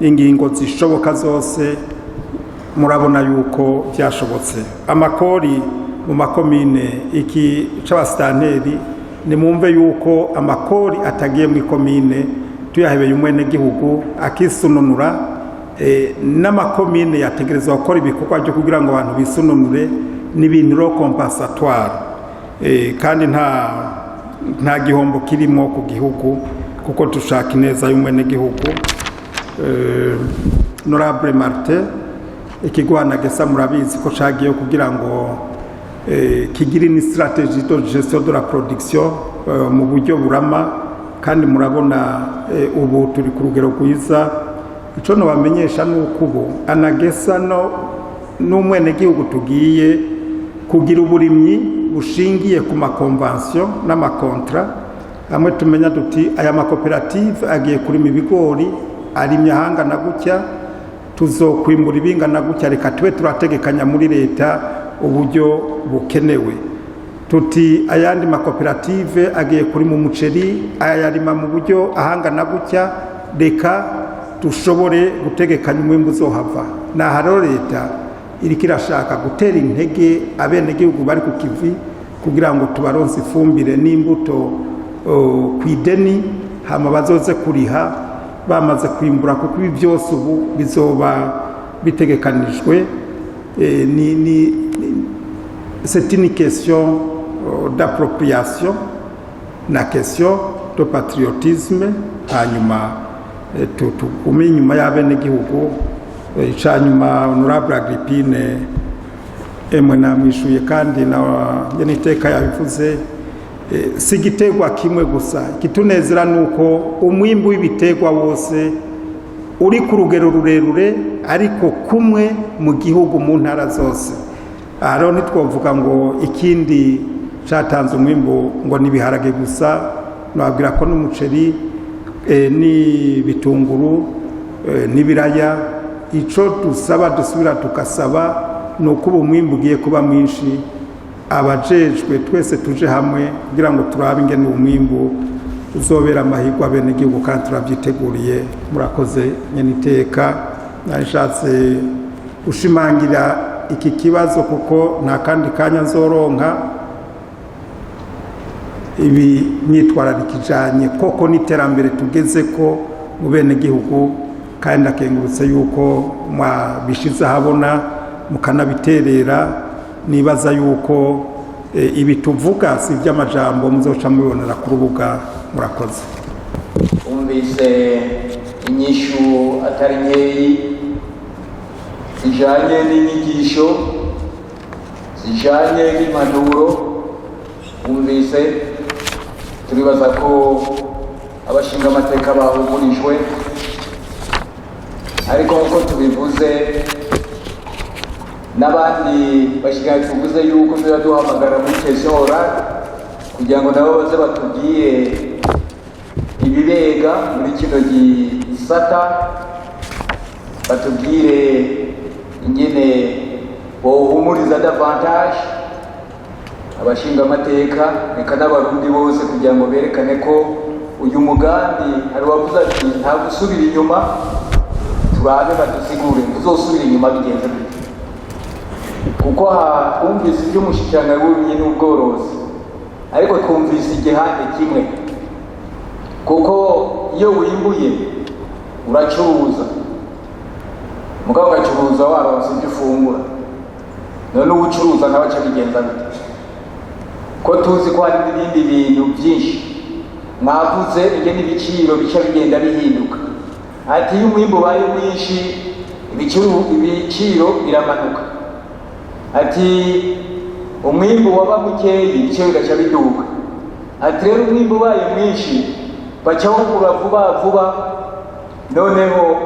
S8: ingingo zishoboka zose, murabona yuko byashobotse. Amakori mu makomine iki c'abasitanteri nimumve yuko amakori atagiye mu komine tuyahebeye umwene gihugu akisununura, n'amakomine yategerezwa gukora ibikorwa byo kugira ngo abantu bisununure n'ibintu ro compensatoire, kandi nta gihombo kirimo ku gihugu kuko dushaka ineza y'umwene gihugu. Honorable Martin ikigwana gesa murabizi ko cagiye kugira ngo kigire une stratégie de gestion de la production mu buryo burama, kandi murabona ubu turi ku rugero rwiza. Ico no bamenyesha nuko ubu anagesa n'umwene gihugu tugiye kugira uburimyi bushingiye ku makonvention n'amakontra amwe. Tumenya duti aya makoperative agiye kurima ibigori arimye hangana gutya, tuzokwimbura ibingana gutya, reka tube turategekanya muri leta uburyo bukenewe. Tuti ayandi makoperative agiye kurima umuceri ayarima mu buryo ahangana gutya, reka dushobore gutegekanya umwimbu uzohava. Naharo leta iriko irashaka gutera intege abene gihugu bari ku kivi kugira ngo tubaronse ifumbire n'imbuto kwideni, hama bazoze kuriha bamaze kwimbura, kuko ibi byose ubu bizoba bitegekanijwe. C'est une question d'appropriation, na question de patriotisme. Hanyuma tugume inyuma y'abene gihugu. Icanyuma Honorable Agrippine emwe namwishuye kandi na Nyeniteka yabivuze, si gitegwa kimwe gusa kitunezera nuko umwimbu w'ibitegwa wose uri ku rugero rurerure ariko kumwe mu gihugu mu ntara zose. Haro ntitwovuga ngo ikindi catanze umwimbu ngo nibiharage gusa, nababwira ko n'umuceri ni bitunguru n'ibiraya. Ico dusaba dusubira tukasaba nuko umwimbu ugiye kuba mwinshi, abajejwe twese tuje hamwe kugira ngo turabe ingene umwimbu uzobera amahirwe bene gihugu kandi turabyiteguriye. Murakoze Nyeniteka, nashatse ushimangira iki kibazo kuko nta kandi kanya nzoronka. Ibi myitwararikijanye koko n'iterambere tugeze ko mu bene gihugu, kandi akengurutse yuko mwabishize habona mukanabiterera. Nibaza yuko ibi tuvuga si iby'amajambo, muzoca mubibonera ku rubuga. Murakoze.
S9: Umvise inyishu atari nkeyi zijanye n'inyigisho, zijanye n'impanuro. Umvise turibaza ko abashinga amateka bahumurijwe, ariko nkuko tubivuze n'abandi bashigaye tuvuze yuko tuba duhamagara muri question orale kugira ngo nabo baze batubwiye ibibega muri kino gisata, batubwire ingene bohumuriza davantage abashinga amateka reka n'abarundi bose kugira ngo berekane ko uyu mugambi hari wavuze ati nta gusubira inyuma. Turabe badusigure tuzosubira inyuma bigenze bite, kuko twumvise iby'umushyikirano w'uburimyi n'ubworozi ariko twumvise igihande kimwe, kuko iyo wimbuye uracuruza mugabo ugacuruza waronse ibyo ufungura, none ubucuruza nawe aca bigenza bite? Ko tuzi ko hari n'ibindi bintu byinshi mwavuze ingene ibiciro bica bigenda bihinduka, ati iyo umwimbu ubaye mwinshi ibiciro biramanuka, ati umwimbu waba mukeyi ibiciro bigaca biduka, ati rero umwimbu ubaye mwinshi baca wungura vuba vuba, noneho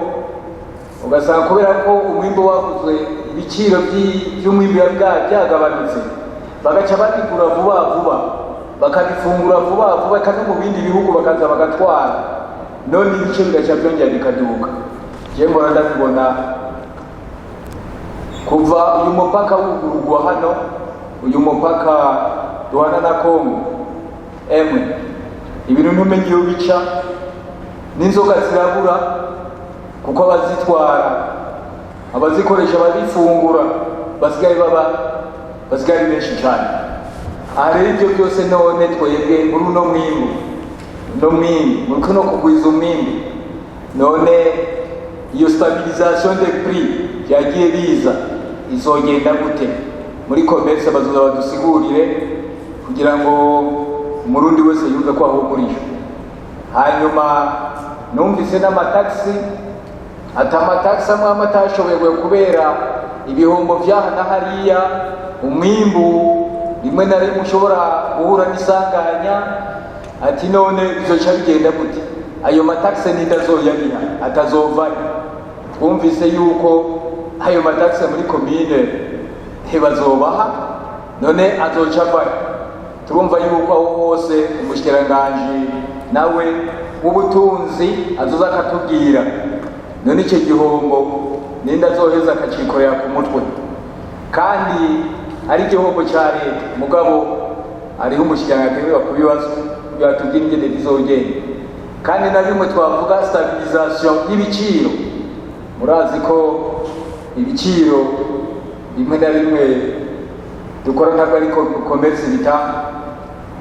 S9: ugasanga kubera ko umwimbu waguzwe ibiciro by'umwimbu byagabanutse, bagaca babigura vuba vuba bakabifungura vuba vuba, kandi mu bindi bihugu bakaza bagatwara, none ibice bigaca byongera bikaduka. Je mbona ndabibona kuva uyu mupaka wugururwa hano, uyu mupaka duhana na Kongo, ibintu ntumenye iyo bica, n'inzoga zirabura kuko abazitwara abazikoresha babifungura basigaye benshi cyane. Aha rero ibyo byose none twebwe muri uno mwimbu muri no kugwiza umwimbu, none iyo stabilisation de prix yagiye biza izogenda gute? Muri commerce bazoza badusigurire kugira ngo umurundi wese yumve ko ahugurisha. Hanyuma numvise n'amataxi, amataxi amwe atashoboye kubera ibihombo vyaha na hariya, umwimbu rimwe na rimwe ushobora guhura n'isanganya, ati none bizoca bigenda gute? Ayo mataxi nindazoyariha atazovayo. Twumvise yuko ayo mataxi muri komine ntibazobaha, none azoca avayo. Turumva yuko aho hose umushikiranganji nawe w'ubutunzi azoza akatubwira, none icyo gihombo ninda azoheza akacikorera ku mutwe, kandi ari igihombo cya leta, mugabo ariho umushikiranganji ategerezwa kubibazo byatubwira ingene bizogenda. Kandi na bimwe twavuga stabilisation y'ibiciro, murazi ko ibiciro rimwe na rimwe dukora ntabwo ariko commerce bitanga,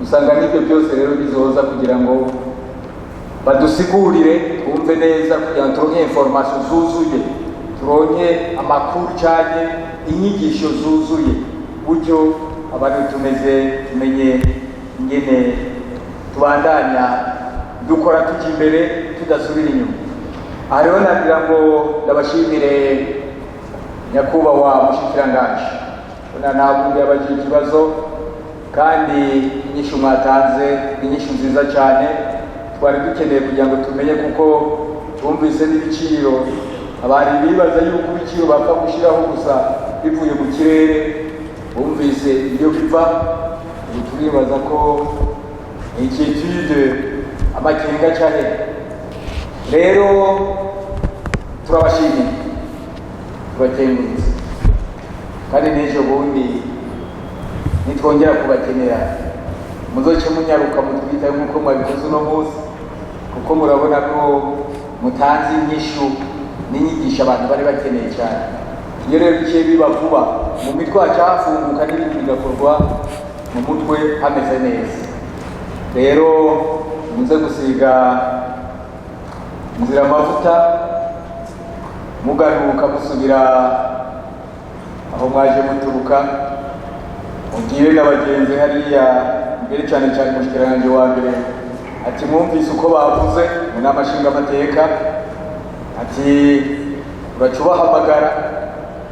S9: usanga n'ibyo byose rero bizoza kugira ngo badusigurire twumve neza, kugira ngo turonke information zuzuye, turonke amakuru cyane inyigisho zuzuye, buryo abantu tumenye ingene tubandanya dukora tujya imbere tudasubira inyuma. Aha rero nagira ngo ndabashimire nyakubahwa mushikiranganji, ntabwo yabajije ikibazo kandi inyishu mwatanze inyishu nziza cyane twari dukeneye kugira ngo tumenye, kuko twumvise n'ibiciro abantu bibaza yuko ibiciro bapfa gushyiraho gusa bivuye mu kirere, bumvise iyo biva, ubu turibaza ko inquiétude amakenga cyane. Rero turabashimiye, tubakenguritse, kandi n'ejo bundi nitwongera kubakenera muzoce munyaruka mutwitaho nk'uko mwabikoze uno munsi, kuko murabona ko mutanze inyishu n'inyigisho abantu bari bakeneye cyane. Iyo rero biciye biba vuba mu mitwe haca hafunguka n'ibintu bigakorwa mu mutwe hameze neza. Rero muze gusiga inzira amavuta, mugaruka musubira aho mwaje muturuka, mubwire n'abagenzi hariya mbere cyane cyane umushikiranganji wa mbere, ati mwumvise uko bavuze mu nama nshingamateka, ati uraca ubahamagara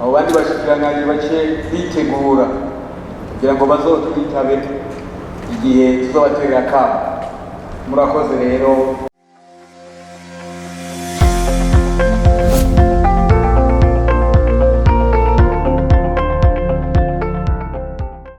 S9: abo bandi bashikiranganji bace bitegura kugira ngo bazotwitabe igihe tuzobaterera akamo. Murakoze rero.